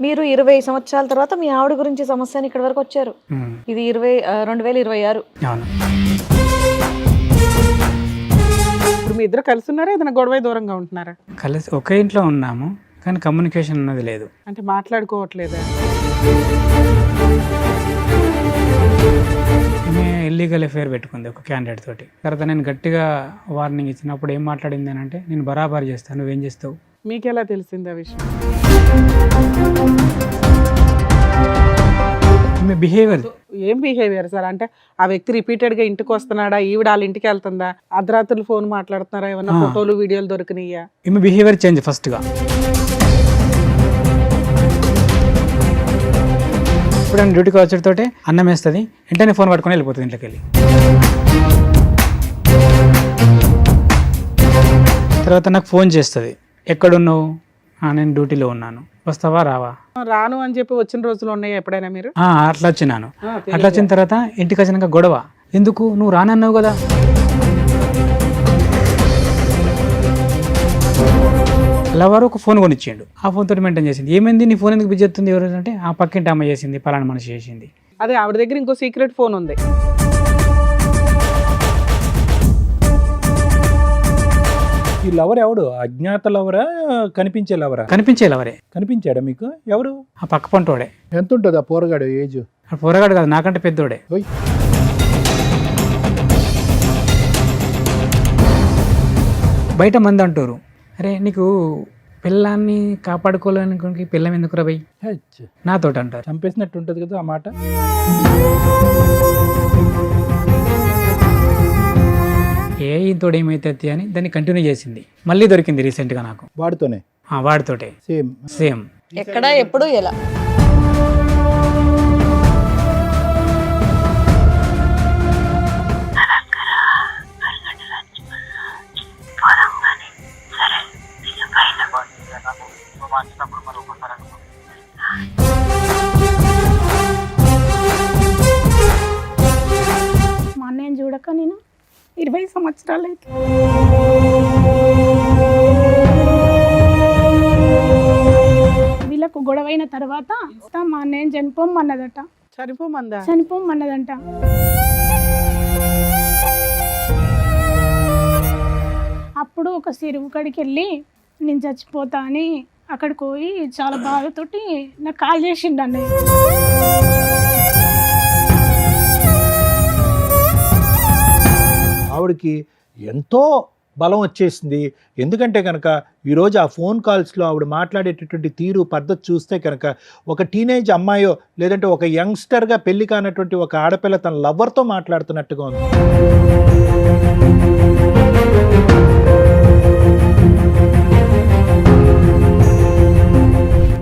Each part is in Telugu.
మీరు 20 సంవత్సరాల తర్వాత మీ ఆవిడ గురించి సమస్య అని ఇక్కడ వరకు వచ్చారు. ఇది 2026. అవును. ఇప్పుడు మీ ఇద్దరు కలిసి ఉన్నారా, ఏదైనా గొడవ దూరంగా ఉంటున్నారా? కలిసి ఒకే ఇంట్లో ఉన్నాము కానీ కమ్యూనికేషన్ అన్నది లేదు. అంటే మాట్లాడుకోవట్లేదా? ఇల్లీగల్ అఫేర్ పెట్టుకుంది ఒక క్యాండిడేట్ తోటి. తర్వాత నేను గట్టిగా వార్నింగ్ ఇచ్చినప్పుడు ఏం మాట్లాడింది అని అంటే, నేను బరాబర్ చేస్తాను, నువ్వేం చేస్తావు. మీకు ఎలా తెలిసింది ఆ విషయం? బిహేవియర్. ఏం బిహేవియర్ సార్? అంటే ఆ వ్యక్తి రిపీటెడ్ గా ఇంటికి వస్తున్నాడా, ఈవిడ వాళ్ళ ఇంటికి వెళ్తుందా, అర్ధరాత్రులు ఫోన్ మాట్లాడుతున్నారా, ఏమన్నా ఫోటోలు వీడియోలు దొరికినాయా? ఈమె బిహేవియర్ చేంజ్ ఫస్ట్గా. ఇప్పుడు నేను డ్యూటీకి వచ్చేటతోటే అన్నం వేస్తుంది, వెంటనే ఫోన్ పట్టుకొని వెళ్ళిపోతుంది ఇంట్లోకి వెళ్ళి. తర్వాత నాకు ఫోన్ చేస్తుంది, ఎక్కడున్నావు, నేను డ్యూటీలో ఉన్నాను, వస్తావా రావా. రాను అని చెప్పి వచ్చిన రోజులు ఉన్నాయా ఎప్పుడైనా మీరు? అట్లా వచ్చినాను. అట్లా వచ్చిన తర్వాత ఇంటికి వచ్చినాక గొడవ, ఎందుకు నువ్వు రానన్నావు కదా. లవర్ ఒక ఫోన్ కొనిచ్చిండు, ఆ ఫోన్ తోటి మెయింటైన్ చేసింది. ఏమైంది నీ ఫోన్ ఎందుకు బిజీ అవుతుంది ఎవరు అంటే, ఆ పక్కింటి అమ్మ చేసింది, పలానా మనిషి చేసింది. అదే ఆవిడ దగ్గర ఇంకో సీక్రెట్ ఫోన్ ఉంది. ఈ లవర్ ఎవడు? అజ్ఞాత లవరా, కనిపించే లవరా? కనిపించే లవరే. కనిపించాడా మీకు? ఎవరు? ఆ పక్క పంటోడే. ఎంత ఉంటుంది ఆ పోరగాడు ఏజ్? ఆ పోరగాడు కాదు, నాకంటే పెద్దోడే. బయట మంది అంటారు, అరే నీకు పిల్లాన్ని కాపాడుకోవాలని పిల్లం ఎందుకు రా భయ్, నాతోటి అంటారు. చంపేసినట్టు ఉంటుంది కదా ఆ మాట. ఇంతోడు ఏమైతుంది అని దాన్ని కంటిన్యూ చేసింది. మళ్ళీ దొరికింది రీసెంట్గా నాకు. వాడితోనే? వాడితోటే సేమ్. ఎక్కడ, ఎప్పుడు, ఎలా? మా అన్నయ్యని చూడక నేను 20 సంవత్సరాలు అయితే. వీళ్ళకు గొడవైన తర్వాత మా అన్నయ్యని చనిపోమన్నదట. చనిపోమన్నదంట. అప్పుడు ఒక చెరువు కాడికి వెళ్ళి నేను చచ్చిపోతా అని అక్కడికి పోయి చాలా బాధతోటి నాకు కాల్ చేసిండు అన్నయ్య. ఆవిడకి ఎంతో బలం వచ్చేసింది. ఎందుకంటే కనుక ఈరోజు ఆ ఫోన్ కాల్స్లో ఆవిడ మాట్లాడేటటువంటి తీరు పద్ధతి చూస్తే కనుక ఒక టీనేజ్ అమ్మాయో లేదంటే ఒక యంగ్స్టర్గా పెళ్లి కానటువంటి ఒక ఆడపిల్ల తన లవర్తో మాట్లాడుతున్నట్టుగా ఉంది.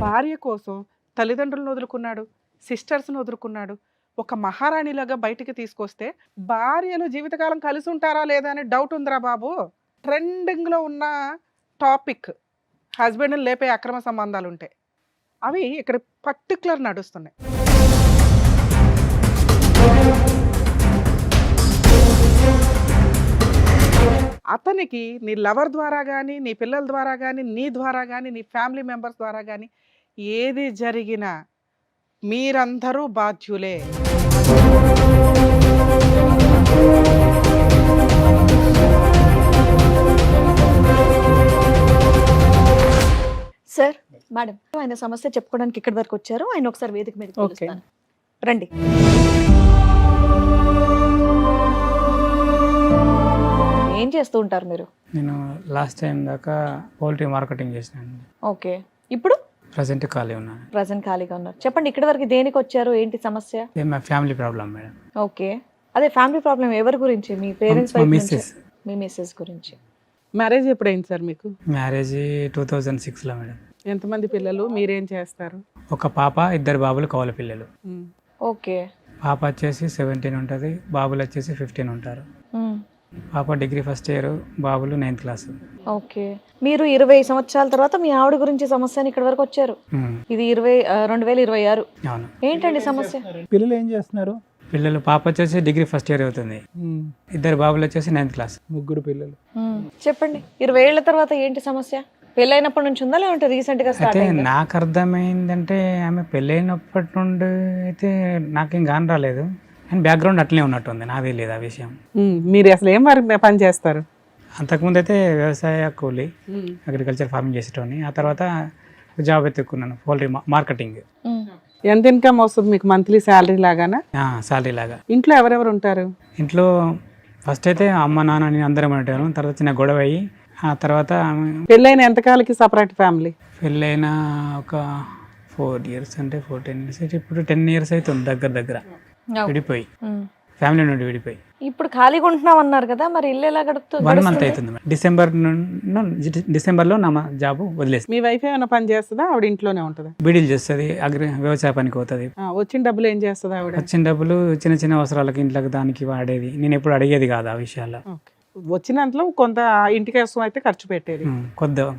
భార్య కోసం తల్లిదండ్రులను వదులుకున్నాడు, సిస్టర్స్ని వదులుకున్నాడు. ఒక మహారాణిలాగా బయటికి తీసుకొస్తే భార్యలు జీవితకాలం కలిసి ఉంటారా లేదా అనే డౌట్ ఉందిరా బాబు. ట్రెండింగ్లో ఉన్న టాపిక్ హస్బెండ్ని లేపే అక్రమ సంబంధాలు ఉంటాయి, అవి ఇక్కడ పర్టికులర్ నడుస్తున్నాయి. అతనికి నీ లవర్ ద్వారా కానీ, నీ పిల్లల ద్వారా కానీ, నీ ద్వారా కానీ, నీ ఫ్యామిలీ మెంబర్స్ ద్వారా కానీ ఏది జరిగినా మీరందరూ బాధ్యులే. సార్, మేడం, ఆయన సమస్య చెప్పుకోవడానికి ఇక్కడి వరకు వచ్చారు. ఆయన ఒకసారి వేదిక మీద పిలుస్తాను. రండి. ఏం చేస్తూ ఉంటారు మీరు? నేను లాస్ట్ టైం దాకా పౌల్ట్రీ మార్కెటింగ్ చేసినాను. ఓకే. ఇప్పుడు ప్రజెంట్ ఖాళీ ఉన్నాను. ప్రజెంట్ ఖాళీగా ఉన్నారు. చెప్పండి, ఇక్కడి వరకు దేనికి వచ్చారు, ఏంటి సమస్య? మా ఫ్యామిలీ ప్రాబ్లం మేడం. ఓకే. అదే ఫ్యామిలీ ప్రాబ్లం ఎవరి గురించి? మీ పేరెంట్స్ వైపు నుంచి? మిస్సెస్. మీ మిస్సెస్ గురించి. మ్యారేజ్ ఎప్పుడైంది సార్ మీకు? మ్యారేజ్ 2006లో మేడం. ఎంతమంది పిల్లలు, మీరేం చేస్తారు? ఒక పాప, 2 బాబులు, కవల పిల్లలు. ఓకే. పాప వచ్చేసి 17 ఉంటుంది, బాబులు వచ్చేసి 15 ఉంటారు. పాప డిగ్రీ ఫస్ట్ ఇయర్, బాబులు 9th క్లాస్. ఓకే. మీరు 20 సంవత్సరాల తర్వాత మీ ఆవిడ గురించి సమస్య అని ఇక్కడ వరకు వచ్చారు. ఇది 2026. అవును. ఏంటండి సమస్య? పిల్లలు ఏం చేస్తున్నారు? పిల్లలు పాప వచ్చేసి డిగ్రీ ఫస్ట్ ఇయర్ అవుతుంది, ఇద్దరు బాబులు వచ్చేసి 9th క్లాస్. ముగ్గురు పిల్లలు. చెప్పండి 20 ఏళ్ల తర్వాత ఏంటి సమస్య? పెళ్ళైనప్పటి నుంచి ఉందా లేదంటే రీసెంట్ గా స్టార్ట్ అయితే అయిందా? నాకు అర్థమైందంటే ఆమె పెళ్ళైనప్పటి నుండి అయితే నాకేం గాని రాలేదు, అండ్ బ్యాక్గ్రౌండ్ అట్లనే ఉన్నట్టుంది, నాకు తెలియదు ఆ విషయం. మీరు అసలు ఏం పని చేస్తారు? అంతకుముందు అయితే వ్యవసాయ కూలి, అగ్రికల్చర్ ఫార్మింగ్ చేసేటోని. ఆ తర్వాత జాబ్ ఎత్తుకున్నాను, పౌల్ట్రీ మార్కెటింగ్. ఎంత ఇన్కమ్ వస్తుంది మీకు మంత్లీ శాలరీ లాగానా? సాలరీ లాగా. ఇంట్లో ఎవరెవరు ఉంటారు? ఇంట్లో ఫస్ట్ అయితే అమ్మ నాన్న నేను అందరం ఉంటాను, తర్వాత చిన్న గొడవ అయ్యి ఆ తర్వాత పెళ్ళైన ఎంతకాలకి సపరేట్ ఫ్యామిలీ? పెళ్ళైన ఒక 4 years అంటే 10 years అయితే ఇప్పుడు 10 years అవుతుంది దగ్గర విడిపోయి, ఫ్యామిలీ నుండి విడిపోయి. ఇప్పుడు ఖాళీగా ఉంటున్నాం అన్నారు కదా, మరి ఇల్లు ఎలా 1 month అవుతుంది. డిసెంబర్లో నా జాబ్ వదిలేసి. మీ వైఫ్ ఏమైనా పని చేస్తుందా? ఆవిడ ఇంట్లోనే ఉంటుందా? బీడీలు చేస్తుంది, వ్యవసాయ పనికి పోతుంది. వచ్చిన డబ్బులు ఏం చేస్తుంది ఆవిడ? వచ్చిన డబ్బులు చిన్న చిన్న అవసరాలకి ఇంట్లోకి దానికి వాడేది, నేను ఎప్పుడు అడిగేది కాదు ఆ విషయాల్లో. వచ్చినంతలో కొంత ఇంటికి కోసం అయితే ఖర్చు పెట్టేది.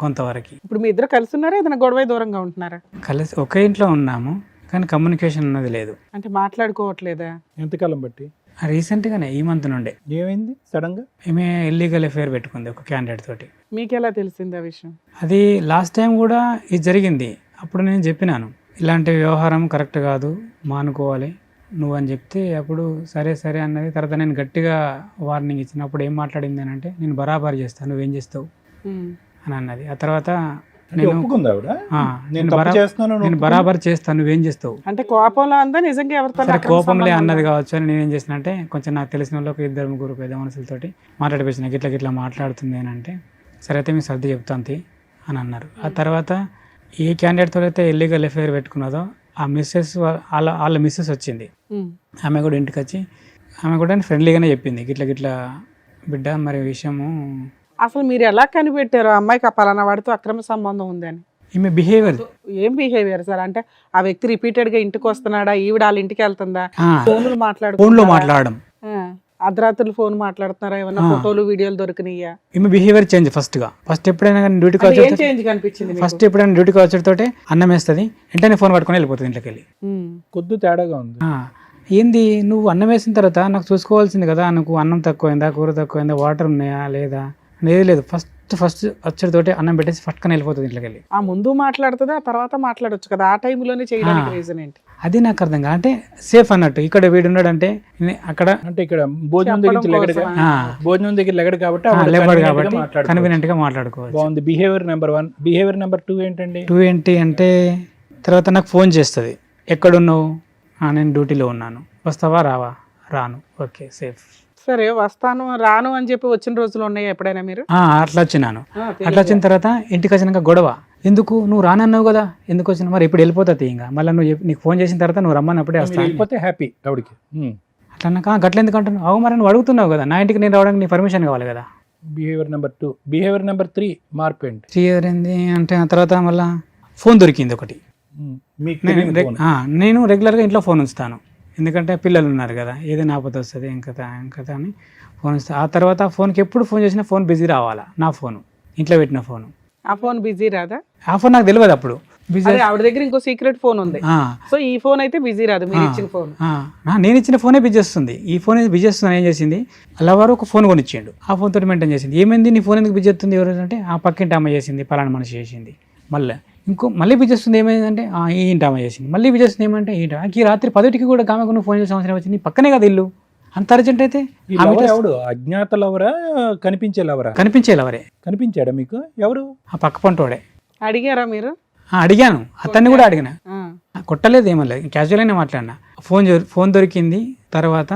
కొంతవరకు. ఇప్పుడు మీ ఇద్దరు కలిసి ఉన్నారా, ఏదైనా గొడవ దూరంగా ఉంటున్నారా? కలిసి ఒకే ఇంట్లో ఉన్నాము కానీ కమ్యూనికేషన్ అన్నది లేదు. అంటే మాట్లాడుకోవట్లేదా? ఎంతకాలం బట్టి? రీసెంట్గానే ఈ మంత్ నుండే. ఏమైంది సడన్ గా? ఈమె ఇల్లీగల్ అఫేర్ పెట్టుకుంది ఒక క్యాండిడేట్ తోటి. మీకు ఎలా తెలిసింది ఆ విషయం? అది లాస్ట్ టైం కూడా ఇది జరిగింది, అప్పుడు నేను చెప్పినాను ఇలాంటి వ్యవహారం కరెక్ట్ కాదు, మానుకోవాలి నువ్వు అని చెప్తే అప్పుడు సరే అన్నది. తర్వాత నేను గట్టిగా వార్నింగ్ ఇచ్చినప్పుడు ఏం మాట్లాడింది అని అంటే, నేను బరాబర్ చేస్తాను నువ్వేం చేస్తావు అని అన్నది. ఆ తర్వాత నేను బరాబర్ చేస్తాను నువ్వేం చేస్తావు అంటే కోపంలో అందా నిజంగా ఎవరితో? సరే కోపంలే అన్నది కావచ్చు అని నేనేం చేసిన అంటే, కొంచెం నాకు తెలిసిన వాళ్ళు 2-3 పెద్ద మనుషులతోటి మాట్లాడిపించిన, గిట్లా మాట్లాడుతుంది అని అంటే, సరే అయితే మీకు సర్ది చెప్తాంతి అని అన్నారు. ఆ తర్వాత ఏ క్యాండిడేట్తో అయితే ఇల్లీగల్ అఫేర్ పెట్టుకున్నదో ఆ మిస్సెస్ వాళ్ళ మిస్సెస్ వచ్చింది. ఆమె కూడా ఇంటికి వచ్చి ఆమె కూడా ఫ్రెండ్లీగానే చెప్పింది, గిట్లా బిడ్డ మరి విషయము. అసలు మీరు ఎలా కనిపెట్టారు అమ్మాయికి ఆ పలానా వాడితో అక్రమ సంబంధం ఉందని? ఈమె బిహేవియర్. ఏం బిహేవియర్ సార్? అంటే ఆ వ్యక్తి రిపీటెడ్ గా ఇంటికి వస్తున్నాడా, ఈవిడ వాళ్ళ ఇంటికి వెళ్తుందా, ఫోన్లో మాట్లాడడం, అర్ధరాత్రులు ఫోన్ మాట్లాడుతున్నారా, ఏమన్నా ఫోటోలు వీడియోలు దొరికినాయా? ఈమె బిహేవియర్ చేంజ్. ఫస్ట్ ఎప్పుడైనా డ్యూటీకి ఫస్ట్ ఎప్పుడైనా డ్యూటీకి వచ్చేటోటే అన్నం వేస్తుంది, వెంటనే ఫోన్ పట్టుకొని వెళ్ళిపోతుంది ఇంట్లోకి వెళ్ళి. కొద్ది తేడాగా ఉంది. ఏంది నువ్వు అన్నం వేసిన తర్వాత నాకు చూసుకోవాల్సింది కదా, నువ్వు అన్నం తక్కువైందా, కూర తక్కువైందా, వాటర్ ఉన్నాయా లేదా అనేది లేదు. ఫస్ట్ వచ్చేటోటే అన్నం పెట్టేసి పట్టుకొని వెళ్ళిపోతుంది ఇంట్లోకి వెళ్ళి. ఆ ముందు మాట్లాడుతుంది, ఆ తర్వాత మాట్లాడొచ్చు కదా, ఆ టైంలోనే చేయడానికి రీజన్ ఏంటి? అది నాకు అర్థం కాదు. అంటే సేఫ్ అన్నట్టు ఇక్కడ వీడు ఉన్నాడంటే అక్కడ, అంటే ఇక్కడ భోజనం దగ్గర లెగడు కాబట్టి కన్వీనియంట్ గా మాట్లాడుకోవచ్చు. బాగుంది. Behaviour number 1. బిహేవియర్ నెంబర్ 2 ఏంటండి? 2 ఏంటి అంటే, తర్వాత నాకు ఫోన్ చేస్తుంది, ఎక్కడున్నావు, నేను డ్యూటీలో ఉన్నాను, వస్తావా రావా, రాను, ఓకే సేఫ్. సరే వస్తాను రాను అని చెప్పి వచ్చిన రోజులు ఉన్నాయా ఎప్పుడైనా మీరు? అట్లా వచ్చినాను. అట్లా వచ్చిన తర్వాత ఇంటికి వచ్చినాక గొడవ, ఎందుకు నువ్వు రానన్నావు కదా, ఎందుకు వచ్చినా, మరి ఇప్పుడు వెళ్ళిపోతుంది ఇంకా, మళ్ళీ నీకు ఫోన్ చేసిన తర్వాత నువ్వు రమ్మన్నప్పుడే వస్తాను, హ్యాపీ ఆవిడకి. అట్లా అన్నాక గట్ల ఎందుకు అంటున్నావు, అవు మరి నువ్వు అడుగుతున్నావు కదా, నా ఇంటికి నేను రావడానికి నీ పర్మిషన్ కావాలి కదా. Behaviour number 2. బిహేవియర్ నెంబర్ 3 మార్పు ఏంటి? 3 ఏంది అంటే, ఆ తర్వాత మళ్ళీ ఫోన్ దొరికింది ఒకటి. నేను రెగ్యులర్గా ఇంట్లో ఫోన్ ఉంచుతాను, ఎందుకంటే పిల్లలు ఉన్నారు కదా, ఏదైనా ఆపద వస్తుంది ఇంకా అని ఫోన్ ఇస్తాను. ఆ తర్వాత ఆ ఫోన్కి ఎప్పుడు ఫోన్ చేసినా ఫోన్ బిజీ రావాలా, నా ఫోను ఇంట్లో పెట్టిన ఫోను. ఆ ఫోన్ బిజీ రాదా? ఆ ఫోన్ నాకు తెలియదు అప్పుడు. బిజీ ఆవిడ దగ్గర ఇంకో సీక్రెట్ ఫోన్ ఉంది, సో ఈ ఫోన్ అయితే బిజీ రాదు, మీరు ఇచ్చిన ఫోన్. నేను ఇచ్చిన ఫోనే బిజీ వస్తుంది, ఈ ఫోన్ బిజీ వస్తుంది. ఏం చేసింది, అలా వారు ఒక ఫోన్ కొనిచ్చిండు, ఆ ఫోన్ తోటి మెయింటైన్ చేసింది. ఏమైంది నీ ఫోన్ ఎందుకు బిజీ వస్తుంది, ఎవరు అంటే ఆ పక్కింటి అమ్మ చేసింది, పలానా మనిషి చేసింది. మళ్ళీ బిజీ వస్తుంది, ఏమైందంటే ఈ ఇంటి అమ్మ చేసింది. మళ్ళీ బిజీ వస్తుంది ఏమంటే ఈ రాత్రి 10కి కూడా గామెకు నువ్వు ఫోన్ చేసే అవసరం వచ్చింది, పక్కనే కదా ఇల్లు, అంత అర్జెంట్ అయితే. అజ్ఞాత లవరా, కనిపించే లవరా? కనిపించే లవరే. కనిపించాడా మీకు? ఎవరు? ఆ పక్క పంటోడే. అడిగారా మీరు? అడిగాను, అతన్ని కూడా అడిగిన, కొట్టలేదు, ఏమలేదు, క్యాజువల్గానే మాట్లాడినా. ఫోన్ దొరికింది. తర్వాత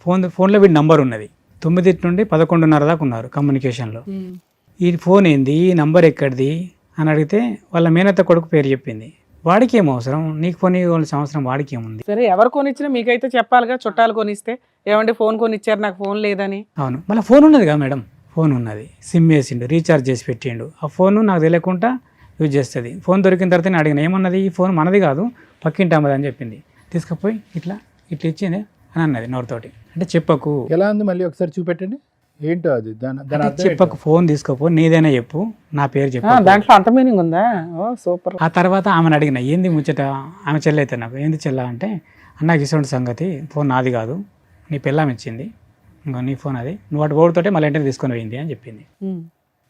ఫోన్లో వీడి నంబర్ ఉన్నది, 9 నుండి 11:30 దాకా ఉన్నారు కమ్యూనికేషన్లో. ఈ ఫోన్ ఏంది, ఈ నంబర్ ఎక్కడిది అని అడిగితే వాళ్ళ మేనత్త కొడుకు పేరు చెప్పింది. వాడికి ఏం అవసరం, నీకు కొని ఇవ్వాల్సిన అవసరం వాడికి ఏముంది? సరే ఎవరు కొనిచ్చినా మీకైతే చెప్పాలిగా, చుట్టాలు కొనిస్తే ఏమంటే ఫోన్ కొనిచ్చారు నాకు ఫోన్ లేదని. అవును, మళ్ళీ ఫోన్ ఉన్నది కదా మేడం, ఫోన్ ఉన్నది, సిమ్ వేసిండు, రీఛార్జ్ చేసి పెట్టిండు, ఆ ఫోన్ నాకు తెలియకుండా యూజ్ చేస్తుంది. ఫోన్ దొరికిన తర్వాత నేను అడిగిన, ఏమన్నది, ఈ ఫోన్ మనది కాదు పక్కింటి అమ్మది అని చెప్పింది. తీసుకుపోయి ఇట్లా ఇచ్చింది అని అన్నది నోరుతోటి. అంటే చెప్పకు. ఎలా ఉంది మళ్ళీ ఒకసారి చూపెట్టండి, ఏంటో అది చెప్పకు, ఫోన్ తీసుకోపో, నీదైనా చెప్పు, నా పేరు చెప్పు. దాంట్లో అంత మీనింగ్ ఉందా? ఓ సూపర్. ఆ తర్వాత ఆమెను అడిగిన, ఏంది ముచ్చట, ఆమె చెల్లి అయితే నాకు, ఏంది చెల్ల అంటే, అన్నకి ఇటువంటి సంగతి, ఫోన్ నాది కాదు, నీ పెళ్ళాం ఇచ్చింది, ఇంకా నీ ఫోన్ అది, నువ్వు అటు ఓడితోటే మళ్ళీ ఇంటికి తీసుకొని పోయింది అని చెప్పింది.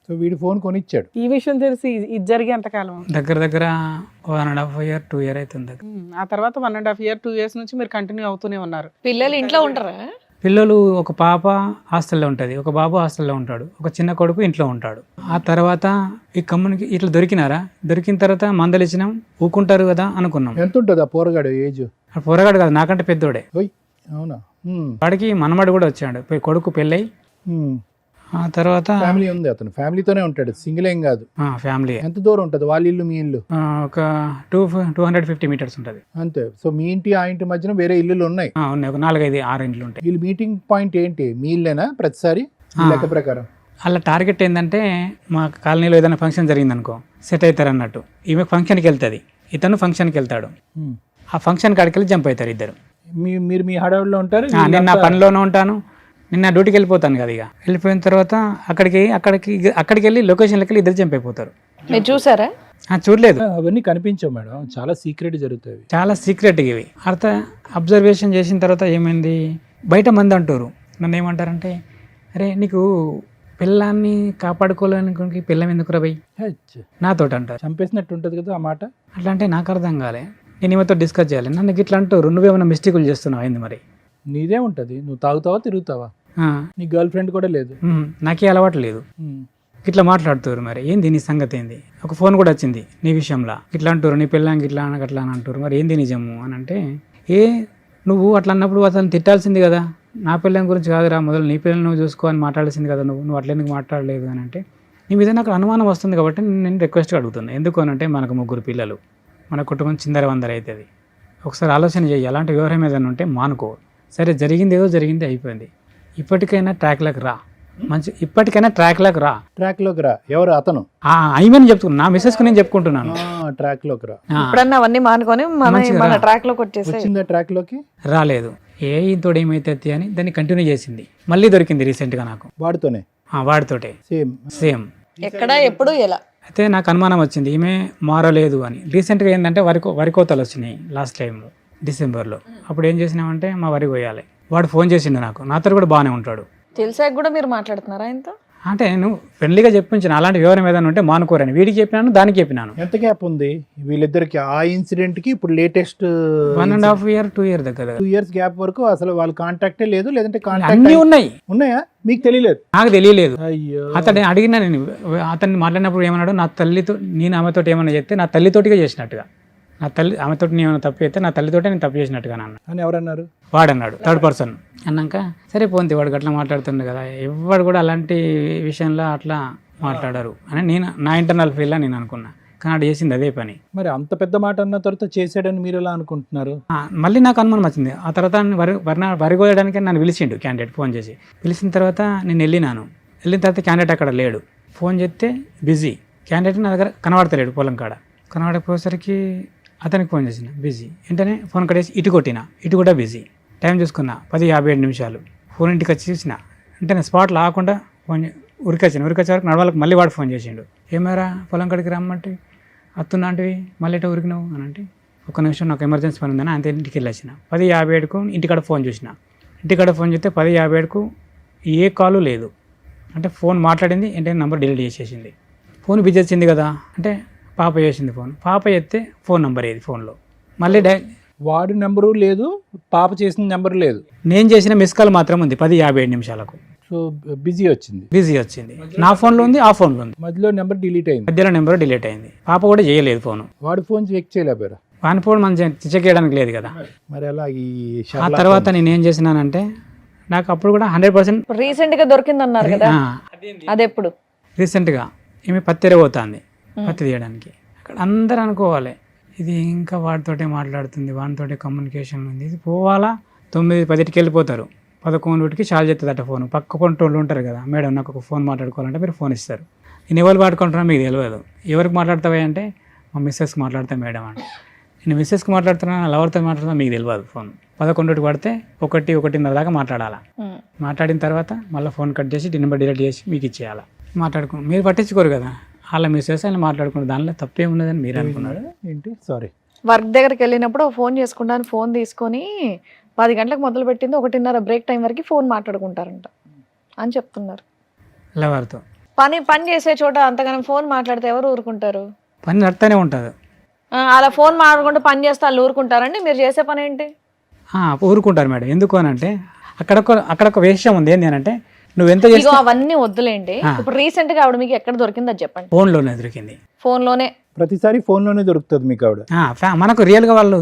సో వీడి ఫోన్ కొనిచ్చాడు. ఈ విషయం తెలిసి ఇది జరిగే ఎంతకాలం? దగ్గర 1.5 year 2 year అవుతుంది. ఆ తర్వాత 1.5 year 2 years నుంచి మీరు కంటిన్యూ అవుతూనే ఉన్నారు. పిల్లలు ఇంట్లో ఉంటారా? పిల్లలు, ఒక పాప హాస్టల్లో ఉంటుంది, ఒక బాబు హాస్టల్లో ఉంటాడు, ఒక చిన్న కొడుకు ఇంట్లో ఉంటాడు. ఆ తర్వాత ఈ ఇట్లా దొరికిన తర్వాత మందలు ఇచ్చినాం, ఊకుంటారు కదా అనుకున్నాం. ఎంత ఉంటుంది ఆ పోరగాడు ఏజ్? ఆ పోరగాడు కాదు, నాకంటే పెద్దోడే. అవునా? వాడికి మనమడు కూడా వచ్చాడు, కొడుకు పెళ్ళై. ఆ తర్వాత ఫ్యామిలీ ఉంది, అతను ఫ్యామిలీతోనే ఉంటాడు, సింగిల్ ఏం కాదు. ఫ్యామిలీ. ఎంత దూరం ఉంటుంది వాళ్ళ ఇల్లు మీ ఇల్లు? ఒక 250 meters ఉంటుంది అంతే. సో మీ ఇంటి ఆ ఇంటి మధ్యన వేరే ఇల్లులు ఉన్నాయి? ఉన్నాయి, ఒక 4-5-6 ఇండ్లు ఉంటాయి. వీళ్ళు మీటింగ్ పాయింట్ ఏంటి? మీ ఇల్లేనా ప్రతిసారి లెక్క ప్రకారం? అలా టార్గెట్ ఏంటంటే, మా కాలనీలో ఏదైనా ఫంక్షన్ జరిగింది అనుకో, సెట్ అవుతారు అన్నట్టు. ఈమె ఫంక్షన్కి వెళ్తుంది, ఇతను ఫంక్షన్కి వెళ్తాడు. ఆ ఫంక్షన్ కాడికి వెళ్ళి జంప్ అవుతారు ఇద్దరు. మీరు మీ హడావుడిలో ఉంటారు? నేను నా పనిలోనే ఉంటాను, నిన్న డ్యూటీకి వెళ్ళిపోతాను కదా. ఇక వెళ్ళిపోయిన తర్వాత అక్కడికి వెళ్ళి లొకేషన్లకి వెళ్ళి ఇద్దరు జంప్ అయిపోతారు. మీరు చూసారా? చూడలేదు, అవన్నీ కనిపించవు మేడం, చాలా సీక్రెట్ జరుగుతాయి, చాలా సీక్రెట్ ఇవి. అబ్జర్వేషన్ చేసిన తర్వాత ఏమైంది, బయట మంది అంటారు, నన్ను ఏమంటారంటే, అరే నీకు పిల్లాన్ని కాపాడుకోలేని పిల్లం ఎందుకు రబై నాతోటి అంటారు. చంపేసినట్టు ఉంటుంది కదా ఆ మాట. అట్లా అంటే నాకు అర్థం కాలే, నేను ఈమెతో డిస్కస్ చేయాలి. నన్ను ఇట్లా అంటారు, నువ్వేమైనా మిస్టేకులు చేస్తున్నావు అయింది మరి. నీదే ఉంటుంది, నువ్వు తాగుతావా తిరుగుతావా, నీ గర్ల్ ఫ్రెండ్ కూడా లేదు, నాకే అలవాటు లేదు, ఇట్లా మాట్లాడుతారు. మరి ఏంది నీ సంగతి ఏంది? ఒక ఫోన్ కూడా వచ్చింది నీ విషయంలో, ఇట్లా అంటారు, నీ పిల్లానికి ఇట్లా అట్లా అని అంటారు, మరి ఏంది నిజము అని అంటే, నువ్వు అట్లా అన్నప్పుడు అతను తిట్టాల్సింది కదా, నా పిల్లల గురించి కాదురా, మొదలు నీ పిల్లలు నువ్వు చూసుకో అని మాట్లాడాల్సింది కదా, నువ్వు అట్లా ఎందుకు మాట్లాడలేదు అని అంటే, నీ మీద నాకు అనుమానం వస్తుంది కాబట్టి నేను రిక్వెస్ట్గా అడుగుతున్నాను. ఎందుకు అని అంటే, మనకు 3 పిల్లలు, మన కుటుంబం చిందరవందర అవుతుంది. ఒకసారి ఆలోచన చేయి, అలాంటి వ్యవహారం ఏదైనా ఉంటే మానుకో. సరే, జరిగింది ఏదో జరిగింది, అయిపోయింది. ఇప్పటికైనా ట్రాక్లోకి రా, ట్రాక్లోకి రా. ఎవరు అతను? అయిమని చెప్తున్నా, నా మిస్సెస్కి నేను చెప్పుకుంటున్నాను, ట్రాక్లోకి రా. ఇప్పుడన్నా అవన్నీ మానుకొని మన ట్రాక్ లోకి వచ్చేసి ట్రాక్లోకి రాలేదు. ఇంతోడు ఏమైతే అని దాన్ని కంటిన్యూ చేసింది. మళ్ళీ దొరికింది రీసెంట్గా నాకు, వాడితోనే. వాడితోటే సేమ్. ఎక్కడ ఎప్పుడు ఎలా అయితే నాకు అనుమానం వచ్చింది, ఈమె మారలేదు అని. రీసెంట్గా ఏంటంటే వరి కోతలు వచ్చినాయి లాస్ట్ టైంలో, డిసెంబర్లో. అప్పుడు ఏం చేసినామంటే, మా వరి కోయాలి. వాడు ఫోన్ చేసిండు నాకు, నాతో కూడా బాగానే ఉంటాడు. తెలిసాక కూడా మీరు మాట్లాడుతున్నారా ఆయనతో? అంటే నేను ఫ్రెండ్లీగా చెప్పించిన, అలాంటి వివరం ఏదైనా ఉంటే మానుకోరని. వీడికి చెప్పినాను, దానికి చెప్పినాను. ఎంత గ్యాప్ ఉంది వీళ్ళిద్దరికి ఆ ఇన్సిడెంట్ కి? ఇప్పుడు లేటెస్ట్ 1.5 year 2 year దగ్గర 2 years గ్యాప్ వరకు అసలు వాళ్ళు కాంటాక్టే లేదు, లేదంటే అన్నీ ఉన్నాయా? మీకు తెలియలేదు? నాకు తెలియలేదు. అయ్యో. అతన్ని అడిగినా, నేను అతన్ని మాట్లాడినప్పుడు ఏమన్నాడు, నా తల్లితో నేను ఆమెతో ఏమన్నా చెప్తే నా తల్లితోటిగా చేసినట్టుగా, నా తల్లి ఆమెతో నేను ఏమైనా తప్పు చేస్తే నా తల్లితోటే నేను తప్పు చేసినట్టుగా అన్న అని ఎవరన్నారు? వాడన్నాడు, 3rd person అన్నాక, సరే పోంది, వాడు అట్లా మాట్లాడుతుండే కదా, ఎవరు కూడా అలాంటి విషయంలో అట్లా మాట్లాడారు అని నా ఇంటర్నల్ ఫీల్లా నేను అనుకున్నా. కానీ ఆడు చేసింది అదే పని. మరి అంత పెద్ద మాట అన్న తర్వాత చేసాడని మీరు ఎలా అనుకుంటున్నారు? మళ్ళీ నాకు అనుమానం వచ్చింది. ఆ తర్వాత వరి కోయడానికి నన్ను పిలిచిండు క్యాండిడేట్, ఫోన్ చేసి. పిలిచిన తర్వాత నేను వెళ్ళిన తర్వాత క్యాండిడేట్ అక్కడ లేడు. ఫోన్ చేస్తే బిజీ, క్యాండిడేట్ నా దగ్గర కనబడతలేడు. పొలం కాడ కనబడకపోయేసరికి అతనికి ఫోన్ చేసిన, బిజీ. వెంటనే ఫోన్ కట్టేసి ఇటు కొట్టిన, ఇటు కూడా బిజీ. టైం చూసుకున్నా 10:57. ఫోన్ ఇంటికి వచ్చి చూసిన, వెంటనే స్పాట్లో ఆకుండా ఫోన్ ఉరికొచ్చే వరకు నడవాళ్ళకి మళ్ళీ వాడు ఫోన్ చేసిండు. ఏమారా పొలం కాడికి రమ్మంటే, అత్తున్నాంటివి మళ్ళీ ఎటో ఉరికినావు అని అంటే, ఒక నిమిషం నాకు ఎమర్జెన్సీ పని ఉందని అంతే ఇంటికి వెళ్ళొచ్చిన. 10:57కు ఇంటికాడ ఫోన్ చూసిన. ఇంటికాడ ఫోన్ చేస్తే 10:57కు ఏ కాలు లేదు. అంటే ఫోన్ మాట్లాడింది, వెంటనే నెంబర్ డిలీట్ చేసేసింది. ఫోన్ బిజీ వచ్చింది కదా అంటే, పాప చేసింది ఫోన్. పాప చేస్తే ఫోన్ నెంబర్ ఏది ఫోన్లో, మళ్ళీ వాడి నెంబరు లేదు, పాప చేసిన నెంబర్ లేదు, నేను చేసిన మిస్ కాల్ మాత్రం ఉంది 10:57. సో బిజీ వచ్చింది. నా ఫోన్లో ఉంది, ఆ ఫోన్లో ఉంది. మధ్యలో నెంబర్ డిలీట్ అయింది. పాప కూడా చేయలేదు ఫోన్. వాడి ఫోన్ చెక్ చేయలేపారా? వాని ఫోన్ మనం చెక్ చేయడానికి లేదు కదా. మరి అలా ఆ తర్వాత నేను ఏం చేసినానంటే, నాకు అప్పుడు కూడా 100% రీసెంట్ గా దొరికింది అన్నారు కదా, అది ఎప్పుడు? రీసెంట్గా ఈమె పత్తి పోతుంది, పత్తి తీయడానికి. అక్కడ అందరూ అనుకోవాలి, ఇది ఇంకా వాడితోటే మాట్లాడుతుంది, వాడితోటే కమ్యూనికేషన్ ఉంది, ఇది పోవాలా. 9-10కి వెళ్ళిపోతారు, 11కి చాలు చేస్తుందట ఫోన్. పక్క కొంటోళ్ళు ఉంటారు కదా, మేడం నాకు ఒక ఫోన్ మాట్లాడుకోవాలంటే మీరు ఫోన్ ఇస్తారు. నేను ఎవరు వాడుకుంటున్నా మీకు తెలియదు. ఎవరికి మాట్లాడతావా అంటే, మా మిస్సెస్కి మాట్లాడతా మేడం అంటే. నేను మిస్సెస్కి మాట్లాడుతున్నా, లవర్తో మాట్లాడుతున్నా మీకు తెలియదు. ఫోన్ 11కి పడితే 1-1:30 దాకా మాట్లాడాలా. మాట్లాడిన తర్వాత మళ్ళీ ఫోన్ కట్ చేసి నెంబర్ డిలీట్ చేసి మీకు ఇచ్చేయాలా. మీరు పట్టించుకోరు కదా, వాళ్ళ మిస్సెస్ ఆయన మాట్లాడుకున్నారు, దానిలో తప్పేమున్నదని మీరు అనుకున్నారు. ఏంటి? సారీ, వర్క్ దగ్గరికి వెళ్ళినప్పుడు ఫోన్ చేసుకుంటాను, ఫోన్ తీసుకొని 10 గంటలకు మొదలు పెట్టింది 1:30 బ్రేక్ టైం వరకు ఫోన్ మాట్లాడుకుంటారంట అని చెప్తున్నారు. లవర్తో పని చేసే చోట అంతగానం ఫోన్ మాట్లాడితే ఎవరు ఊరుకుంటారు? పని నడుతూనే ఉంటుంది. అలా ఫోన్ మాట్లాడుకుంటూ పని చేస్తే వాళ్ళు ఊరుకుంటారండి? మీరు చేసే పని ఏంటి? ఊరుకుంటారు మేడం. ఎందుకు అని అంటే అక్కడ విషయం ఉంది. ఏంటి అని అంటే నువ్వు ఎంత ఇగో చేస్తే అవన్నీ వద్దులేండి. ఇప్పుడు రీసెంట్ గా ఆవిడ మీకు ఎక్కడ దొరికింది అది చెప్పండి. ఫోన్లోనే దొరికింది. ఫోన్ లోనే ప్రతిసారి ఫోన్ లోనే దొరుకుతుంది మీకు ఆవిడ. మనకు రియల్ గా వాళ్ళు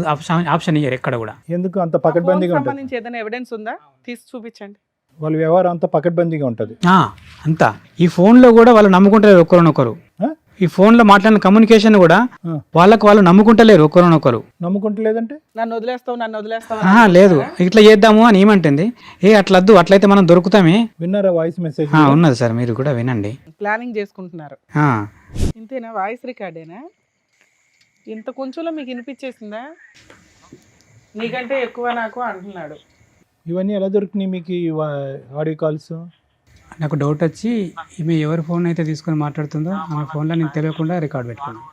ఆప్షన్ ఇయ్యరు ఎక్కడ కూడా. ఎందుకు అంత ఆ ఫోన్ పకడ్బందీగా ఉంటుంది? సంబంధించి ఏదైనా ఎవిడెన్స్ ఉందా? తీసి చూపించండి. వాళ్ళ వ్యవహారం అంతా పకడ్బందీగా ఉంటుంది. అంతా ఈ ఫోన్ లో కూడా వాళ్ళు నమ్ముకుంటలేరు ఒకరినొకరు. ఈ ఫోన్ లో మాట్లాడిన కమ్యూనికేషన్ కూడా వాళ్ళు నమ్ముకుంటలేరు ఒకరినొకరు. నమ్ముకుంటలేదంటే నన్ను వదిలేస్తావు లేదు ఇట్లా చేద్దాము అని ఏమంటుంది. అట్లద్దు, అట్లయితే మనం దొరుకుతామే. విన్నారా వాయిస్ మెసేజ్? ఉన్నది సార్, మీరు కూడా వినండి. ప్లానింగ్ చేసుకుంటున్నారు. ఇంతేనా? వాయిస్ రికార్డేనా? ఇంత కొంచెంలో మీకు వినిపించేసిందా? నీకంటే ఎక్కువ నాకు అంటున్నాడు. ఇవన్నీ ఎలా దొరికినాయి మీకు ఈ ఆడియో కాల్స్? నాకు డౌట్ వచ్చి ఈమె ఎవరి ఫోన్ అయితే తీసుకొని మాట్లాడుతుందో ఆమె ఫోన్లో నేను తెలియకుండా రికార్డ్ పెట్టుకున్నాను.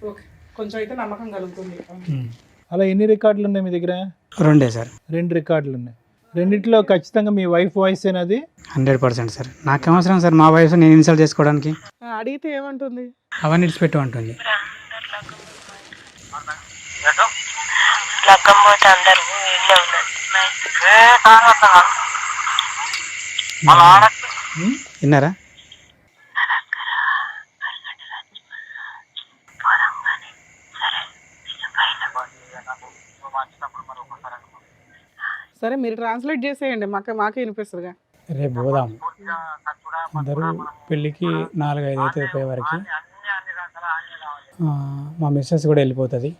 ఓకే, కొంచెం అయితే నమ్మకం కలుగుతుంది. అలా ఎన్ని రికార్డులు ఉన్నాయి మీ దగ్గర? 2 సార్. 2 రికార్డులు ఉన్నాయి. రెండిట్లో ఖచ్చితంగా మీ వైఫ్ వాయిస్ ఏనది? 100% సార్. నాకేం అవసరం సార్ మా వయసు నేను ఇన్సల్ట్ చేసుకోవడానికి? అడిగితే ఏమంటుంది? అవన్నీ ఇడిచిపెట్టు అంటుంది. విన్నారా? సరే మీరు ట్రాన్స్లేట్ చేసేయండి, మాకే వినిపిస్తుందిగా. రేపు పోదాం అందరూ పెళ్ళికి 4-5 అయితే అయిపోయే వరకు. మా మిస్సెస్ కూడా వెళ్ళిపోతుంది.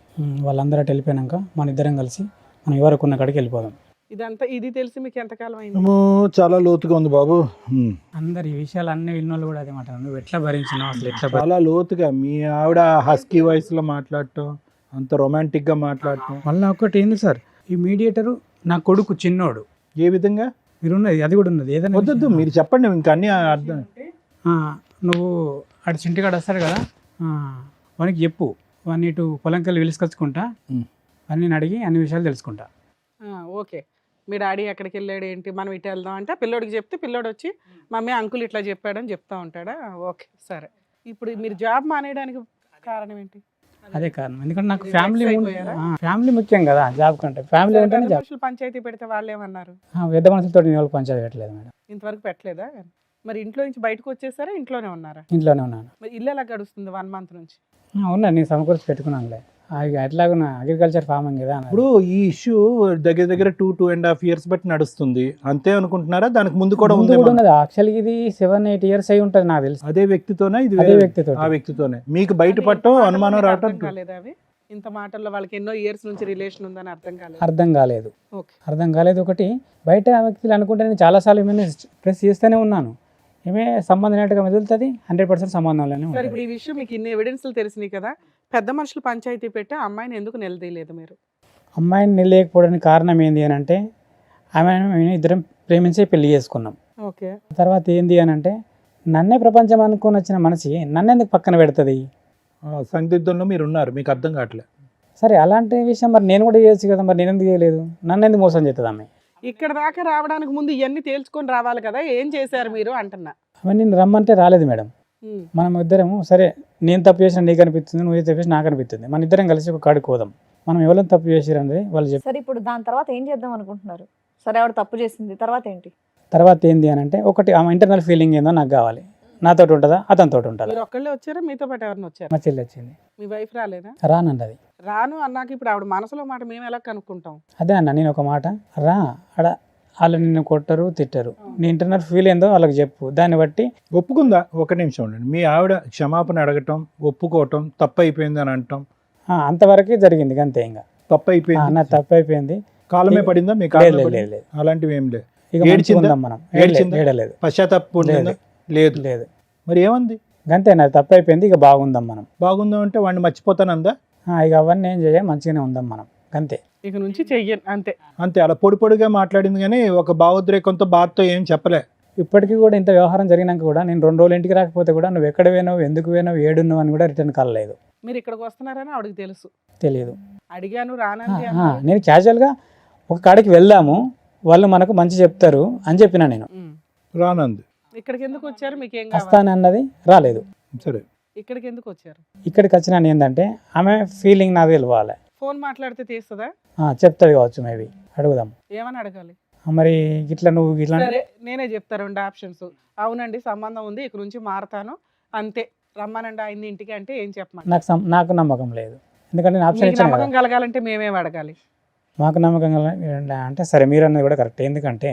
వాళ్ళందరూ అటు వెళ్ళిపోయాక మన ఇద్దరం కలిసి మనం ఎవరికి ఉన్న కాడికి వెళ్ళిపోదాం. ఇది తెలిసి మీకు ఎంతకాలం అయింది? చాలా లోతుగా ఉంది బాబు. అందరు ఈ విషయాలు అన్ని విన్నోళ్ళు కూడా అదే మాట. నువ్వు ఎట్లా భరించినావు అసలు? ఎట్లా చాలా లోతుగా మీ ఆవిడ హస్కీ వాయిస్ లో మాట్లాడటం, అంత రొమాంటిక్ గా మాట్లాడటం. మళ్ళీ ఒకటి ఏంది సార్, ఈ మీడియేటరు నా కొడుకు చిన్నోడు. ఏ విధంగా? మీరు ఉన్నది అది కూడా ఉన్నది. ఏదైనా వద్దు మీరు చెప్పండి, ఇంకా అన్ని అర్థం. నువ్వు అటు చింటికాడు వస్తాడు కదా, వానికి చెప్పు. వాడిని ఇటు పొలంకెళ్ళి పిలుచుకొచ్చుకుంటా, అన్ని అడిగి అన్ని విషయాలు తెలుసుకుంటా. ఓకే, మీ డాడీ ఎక్కడికి వెళ్ళాడు ఏంటి, మనం ఇటు వెళ్దాం అంటే పిల్లోడికి చెప్తే పిల్లోడు వచ్చి మమ్మీ అంకుల్ ఇట్లా చెప్పాడని చెప్తా ఉంటాడా? ఓకే సరే. ఇప్పుడు మీరు జాబ్ మానేయడానికి కారణం ఏంటి? అదే కారణం. ఎందుకంటే నాకు ఫ్యామిలీ ముఖ్యం కదా జాబ్ కంటే. ఫ్యామిలీ ఉంటేనే జాబ్. పంచాయతీ పెడితే వాళ్ళు ఏమన్నారు? పెద్ద మనుషులతో నేను వాళ్ళకి పంచాయతీ పెట్టలేదు మేడం. ఇంతవరకు పెట్టలేదా? మరి ఇంట్లో నుంచి బయటకు వచ్చేసారా? ఇంట్లోనే ఉన్నారా? ఇంట్లోనే ఉన్నాను. మరి ఇల్లు ఎలా గడుస్తుంది 1 month నుంచి? ఉన్నా, నేను సమకూర్చి పెట్టుకున్నానులే. ఎట్లాగో అగ్రికల్చర్ ఫార్మింగ్ కదా. ఇప్పుడు ఈ ఇష్యూ దగ్గర 2.5 years బట్టి నడుస్తుంది అంతే అనుకుంటున్నారా? దానికి ముందు కూడా ఉంది? యాక్చువల్గా ఇది 7-8 years అయి ఉంటుంది నాకు తెలుసు. అదే వ్యక్తితోనే ఇది? అదే వ్యక్తితో. ఆ వ్యక్తితోనే మీకు బయటపడటం, అనుమానం రావటం కాలేదా? అవి ఇంత మాటల్లో వాళ్ళకి ఎన్నో ఇయర్స్ నుంచి రిలేషన్ ఉందని అర్థం కాలేదు. ఓకే, అర్థం కాలేదు. ఒకటి బయట వ్యక్తులు అనుకుంటే నేను చాలాసార్లు ఏమైనా ప్రెస్ చేస్తూనే ఉన్నాను. ఏమే సంబంధం అయినట్టుగా మెదులుతుంది. 100% సంబంధంలోనే సరే. ఇప్పుడు ఈ విషయం మీకు ఇన్ని ఎవిడెన్స్లు తెలిసినాయి కదా, పెద్ద మనుషులు పంచాయతీ పెట్టి ఆ అమ్మాయిని ఎందుకు నిలదీయలేదు మీరు? అమ్మాయిని నిలలేకపోవడానికి కారణం ఏంది అని అంటే, ఆమె ఇద్దరం ప్రేమించే పెళ్లి చేసుకున్నాం. ఓకే, తర్వాత ఏంది అని అంటే, నన్నే ప్రపంచం అనుకుని వచ్చిన మనిషి నన్ను ఎందుకు పక్కన పెడుతుంది? సందిగ్ధంలో మీరు ఉన్నారు, మీకు అర్థం కావట్లేదు. సరే అలాంటి విషయం మరి నేను కూడా చేయొచ్చు కదా, మరి నేను ఎందుకు చేయలేదు? నన్ను ఎందుకు మోసం చేస్తుంది ఆమె? ఇక్కడ దాకా రావడానికి ముందు ఇవన్నీ తేల్చుకొని రావాలి కదా, ఏం చేశారు మీరు అంటున్నా. అవన్నీ నేను రమ్మంటే రాలేదు మేడం. మనం ఇద్దరము సరే, నేను తప్పు చేసిన నీకు అనిపిస్తుంది, నువ్వు తప్పు చేసి నాకు అనిపిస్తుంది, మన ఇద్దరం కలిసి ఒక కాడికి పోదాం. మనం ఎవరైనా తప్పు చేసిరని వాళ్ళు చెప్పి. సరే ఇప్పుడు దాని తర్వాత ఏం చేద్దాం అనుకుంటున్నారు? సరే ఆవిడ తప్పు చేసింది, తర్వాత ఏంటి? తర్వాత ఏంది అని అంటే, ఒకటి ఆమె ఇంటర్నల్ ఫీలింగ్ ఏందో నాకు కావాలి. నాతో ఉంటుందా, అతనితో ఉంటుందా? మీరు ఒక్కళ్ళే వచ్చారా, మీతో పాటు ఎవరిని వచ్చారు? మా చెల్లి వచ్చింది. మీ వైఫ్ రాలేదా? రానండి. రాను అన్నాక ఇప్పుడు ఆవిడ మనసులో మాట మేము ఎలా కనుక్కుంటాం? అదే అన్న, నేను ఒక మాట రా అడ, వాళ్ళు నిన్ను కొట్టరు తిట్టరు, నీ ఇంటర్నల్ ఫీల్ ఏందో వాళ్ళకి చెప్పు, దాన్ని బట్టి ఒప్పుకుందా? ఒక నిమిషం ఉండండి. మీ ఆవిడ క్షమాపణ అడగటం, ఒప్పుకోవటం, తప్పు అయిపోయింది అని అంటాం, అంతవరకే జరిగింది అంతే. ఇంకా తప్పు అయిపోయింది, నా తప్పు అయిపోయింది. కాలమే పడిందా మీకు? లేదు. అలాంటివి ఏం లేదు. ఇక మనం ఏడలేదు. పశ్చాత్తాపం లేదు లేదు. మరి ఏమంది? అంతే, నాది తప్పు అయిపోయింది, ఇక బాగుందాం మనం. బాగుందాం అంటే వాడిని మర్చిపోతానందా? ఇక అవన్నీ ఏం చేయ, మంచిగానే ఉందాం మనం అంతే. ఇక నుంచి చెయ్యను అంతే. అంతే, అలా పొడిగా మాట్లాడింది కానీ ఒక భావోద్రేకంతో బాధతో ఏం చెప్పలే. ఇప్పటికీ కూడా ఇంత వ్యవహారం జరిగినాక కూడా నేను 2 రోజులు ఇంటికి రాకపోతే కూడా నువ్వు ఎక్కడ పోయినావు, ఎందుకు పోయినావు, ఏడున్నావు అని కూడా రిటర్న్ కాలేదు. మీరు ఇక్కడికి వస్తున్నారని ఆవిడకి తెలుసు? తెలియదు. అడిగాను రానంది అన్నావు. నేను క్యాజువల్గా ఒక కాడికి వెళ్దాము, వాళ్ళు మనకు మంచి చెప్తారు అని చెప్పిన నేను. ఉమ్. రానంది. ఇక్కడికి ఎందుకు వచ్చారు, మీకు ఏం కావాలి? వస్తానన్నది రాలేదు. సరే. ఇక్కడికి ఎందుకు వచ్చారు? ఇక్కడికి వచ్చినాను ఏంటంటే ఆమె ఫీలింగ్ నాకు తెలియాలి. ఫోన్ మాట్లాడితే తీస్తుందా? చెప్తుంది కావచ్చు, మేబీ అడుగుదాం. ఏమని అడగాలి? మరి ఇట్లా నువ్వు ఇట్లా సరే నేనే చెప్తా 2 ఆప్షన్స్. అవునండి సంబంధం ఉంది, ఇక్కడ నుంచి మారతాను అంతే, రమ్మనండి ఆయన్ని ఇంటికి అంటే ఏం చెప్పమని? నాకు నమ్మకం లేదు, ఎందుకంటే నేను ఆప్షన్ మీకు ఇచ్చాను కదా. నమ్మకం కలగాలంటే మేమేం అడగాలి? మాకు నమ్మకం అంటే సరే మీరు అన్నది కూడా కరెక్ట్. ఎందుకంటే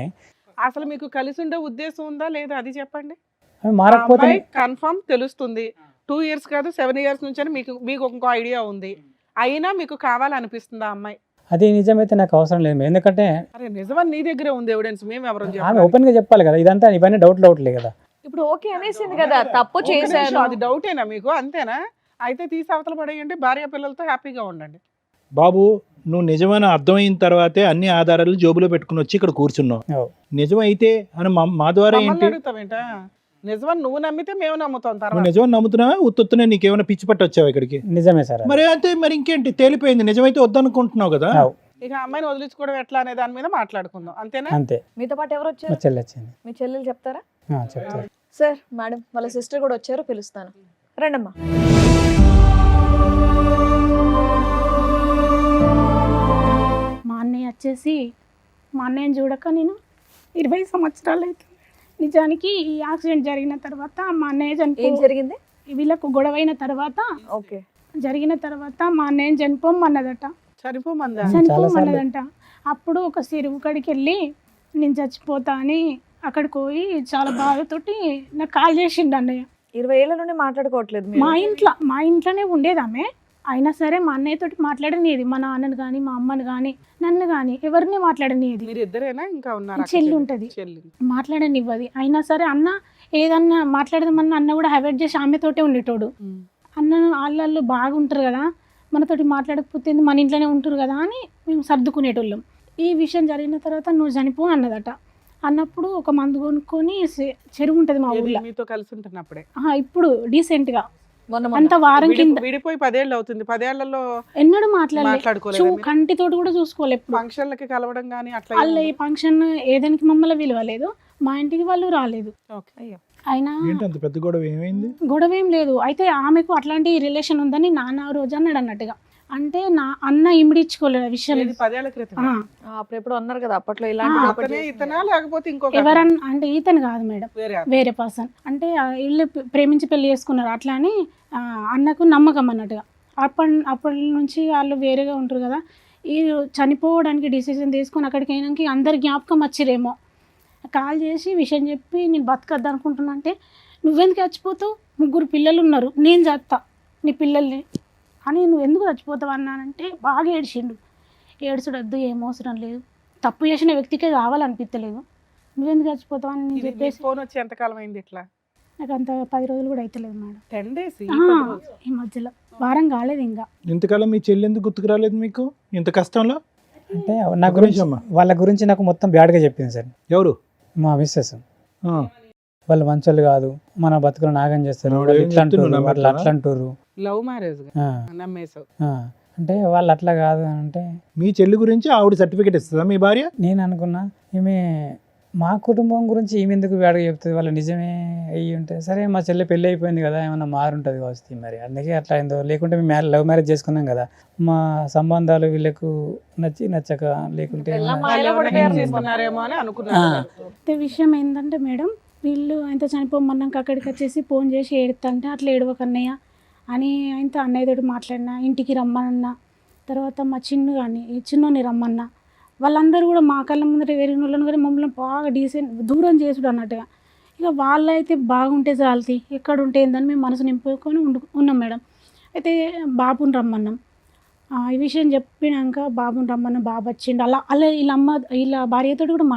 అసలు మీకు కలిసి ఉండే ఉద్దేశం ఉందా లేదా అది చెప్పండి. అవి మారకపోతే కన్ఫర్మ్ తెలుస్తుంది 2 years కాదు 7 years నుంచి అని మీకు మీకు ఇంకో ఐడియా ఉంది, అయినా మీకు కావాలనిపిస్తుందా అమ్మాయి? అది నిజమైతే నాకు అవసరం లేదు. ఎందుకంటే అరే నిజమని నీ దగ్గరే ఉంది ఎవిడెన్స్, మేము ఎవరు ఆమె ఓపెన్ గా చెప్పాలి కదా. ఇదంతా ఇవన్నీ డౌట్లే కదా. ఇప్పుడు ఓకే అనేసింది కదా, తప్పు చేశాను. అది డౌటేనా మీకు? అంతేనా? అయితే తీసి అవతల పడేయండి, భార్య పిల్లలతో హ్యాపీగా ఉండండి. బాబు నువ్వు నిజమని అర్థమైన తర్వాతే అన్ని ఆధారాలు జోబులో పెట్టుకుని వచ్చి ఇక్కడ కూర్చున్నావు. ఓ. నిజమైతే అని మా ద్వారా మమ్మల్ని ఏంటి? అడుగుతావేంటా? నిజమని నువ్వు నమ్మితే మేము నమ్ముతాం నువ్వు తర్వాత. నిజమని నమ్ముతున్నావా? ఉత్తునే నీకేమైనా పిచ్చి పట్టి వచ్చావు ఇక్కడికి? నిజమే సార్. మరి అంతే, మరి ఇంకేంటి, తేలిపోయింది. నిజమైతే వద్దనుకుంటున్నావు కదా. ఇక అమ్మాయిని వదిలించుకోవడం ఎట్లా అనే దాని మీద మాట్లాడుకుందాం, అంతేనా? అంతే. మీతో పాటు ఎవరు మా వచ్చారు? చెల్లి వచ్చింది. మీ చెల్లెలు చెప్తారా? చెప్తారు. సార్ మేడం వాళ్ళ సిస్టర్ కూడా వచ్చారు, పిలుస్తాను. రండమ్మా. మా అన్నయ్య వచ్చేసి మా అన్నయ్యని చూడక నేను 20 సంవత్సరాలు అవుతుంది. నిజానికి ఈ యాక్సిడెంట్ జరిగిన తర్వాత మా అన్నయ్య ఏం జరిగింది? వీళ్ళకు గొడవైన తర్వాత ఓకే. జరిగిన తర్వాత మా అన్నయ్యని చనిపోమన్నదట. సరిపోమందా? చనిపోమన్నదంట. అప్పుడు ఒక చెరువు కాడికి వెళ్ళి నేను చచ్చిపోతా అని అక్కడికి పోయి చాలా బాధతోటి నాకు కాల్ చేసిండు అన్నయ్య. 20 ఏళ్ల నుండి మాట్లాడుకోవట్లేదు మీరు? మా ఇంట్లోనే ఉండేది ఆమె. అయినా సరే మా అన్నయ్యతోటి మాట్లాడనిది, మా నాన్నని కానీ మా అమ్మని కానీ నన్ను కానీ ఎవరిని మాట్లాడనిది. మీరు ఇద్దరేనా ఇంకా ఉన్నారు? చెల్లి ఉంటుంది, చెల్లి మాట్లాడనివ్వది. అయినా సరే అన్న ఏదన్నా మాట్లాడదామన్నా అన్న కూడా అవాయిడ్ చేసి ఆమెతోటే ఉండేటోడు. అన్న వాళ్ళు బాగుంటారు కదా, మనతోటి మాట్లాడకపోతే మన ఇంట్లోనే ఉంటారు కదా అని మేము సర్దుకునేటోళ్ళం. ఈ విషయం జరిగిన తర్వాత నువ్వు చనిపో అన్నదట. అన్నప్పుడు ఒక మందు కొనుక్కొని చెరువు ఉంటుంది మా ఊళ్ళో. మీతో కలిసి ఉంటున్నప్పుడే? ఇప్పుడు డీసెంట్గా మొన్న అంత వారం కింద. విడిపోయి 10 ఏళ్ళు అవుతుంది. 10 ఏళ్లలో ఎన్నడూ మాట్లాడలేదు, మాట్లాడుకోలేదు. కంటితోటి కూడా చూసుకోలేదు. ఎప్పుడు ఫంక్షన్లకి కలవడం కానీ అట్లా వాళ్ళు ఈ ఫంక్షన్ ఏదానికి మమ్మల్ని విలువలేదు, మా ఇంటికి వాళ్ళు రాలేదు. అయ్యో. అయినా ఏంటి అంత పెద్ద గొడవ ఏమైంది? గొడవ ఏం లేదు. అయితే ఆమెకు అట్లాంటి రిలేషన్ ఉందని నాన్న రోజు అన్నాడు అన్నట్టుగా. అంటే నా అన్న ఇమిడిచ్చుకోలేదు ఆ విషయం. ఇది 10 ఏళ్ల క్రితం. అప్పుడు ఎప్పుడు అన్నారు కదా అప్పట్లో ఇలాంటి అతనే ఇతనా లేకపోతే ఇంకొక ఎవరన్నా అంటే ఈతను కాదు మేడం, వేరే వేరే పర్సన్. అంటే వీళ్ళు ప్రేమించి పెళ్లి చేసుకున్నారు. అట్లా అని అన్నకు నమ్మకం అన్నట్టుగా. అప్పటి నుంచి వాళ్ళు వేరేగా ఉంటారు కదా. ఈ చనిపోవడానికి డిసిజన్ తీసుకొని అక్కడికి అయినాక అందరి జ్ఞాపకం వచ్చిరేమో. కాల్ చేసి విషయం చెప్పి నేను బతకద్దు అనుకుంటున్నా అంటే, నువ్వెందుకు చచ్చిపోతావు, 3 పిల్లలు ఉన్నారు, నేను చస్తా నీ పిల్లల్ని అని, నువ్వు ఎందుకు చచ్చిపోతావు అన్నానంటే బాగా ఏడ్చిండు. ఏడ్చుడద్దు, ఏం అవసరం లేదు, తప్పు చేసిన వ్యక్తికే కావాలనిపించలేదు, నువ్వెందుకు చచ్చిపోతావు అని నేను చెప్పేసి. ఫోన్ వచ్చి ఎంతకాలం అయింది ఇట్లా? నాకు అంత 10 రోజులు కూడా అవుతలేదు మేడం. 10 days ఈ మధ్యలో వారం కాలేదు ఇంకా. ఇంతకాలం మీ చెల్లి ఎందుకు గుర్తుకు రాలేదు మీకు ఇంత కష్టంలో? అంటే నా గురించి వాళ్ళ గురించి నాకు మొత్తం బ్యాడ్గా చెప్పింది సార్. ఎవరు? మా మిస్సెస్. ఆ. వాళ్ళు మంచోళ్ళు కాదు, మన బతుకులు నాగం చేస్తారు, ఆవిడ వాళ్ళు ఏం ఇట్లా అంటారు, చెప్తున్నారు, వాళ్ళు అట్లా అంటారు. లవ్ మ్యారేజ్ నమ్మేసావు. అంటే వాళ్ళు అట్లా కాదు అంటే మీ చెల్లి గురించి ఆవిడ సర్టిఫికేట్ ఇస్తుందా మీ భార్య? నేను అనుకున్నా ఈమె మా కుటుంబం గురించి ఈమె ఎందుకు బ్యాడ్గా చెప్తుంది, వాళ్ళు నిజమే అయ్యి ఉంటే సరే మా చెల్లి పెళ్ళి అయిపోయింది కదా ఏమన్నా మారుంటుంది కావచ్చు మరి, అందుకే అట్లా అయిందో. లేకుంటే మేము లవ్ మ్యారేజ్ చేసుకున్నాం కదా, మా సంబంధాలు వీళ్ళకు నచ్చక లేకుంటే చేసుకున్నారేమో అని అనుకున్నాను. అయితే విషయం ఏంటంటే మేడం, వీళ్ళు ఆయన చనిపోమన్నాక అక్కడికి వచ్చేసి ఫోన్ చేసి ఏడుతుంటే అట్లా ఏడవకన్నయ్య అని ఆయనతో అన్నయ్యతోటి మాట్లాడినా, ఇంటికి రమ్మనన్నా. తర్వాత మా చిన్నోని రమ్మన్నా. వాళ్ళందరూ కూడా మా కళ్ళ ముందర వేరే వాళ్ళని కానీ మమ్మల్ని బాగా దూరం చేసుడు అన్నట్టుగా. ఇక వాళ్ళైతే బాగుంటే చాలతి, ఎక్కడ ఉంటే ఏందని మేము మనసు నింపుకొని ఉన్నాం మేడం. అయితే బాబుని రమ్మన్నాం. ఈ విషయం చెప్పినాక బాబుని రమ్మన్నాం, బాబు వచ్చిండు. అలా వీళ్ళ భార్యతో కూడా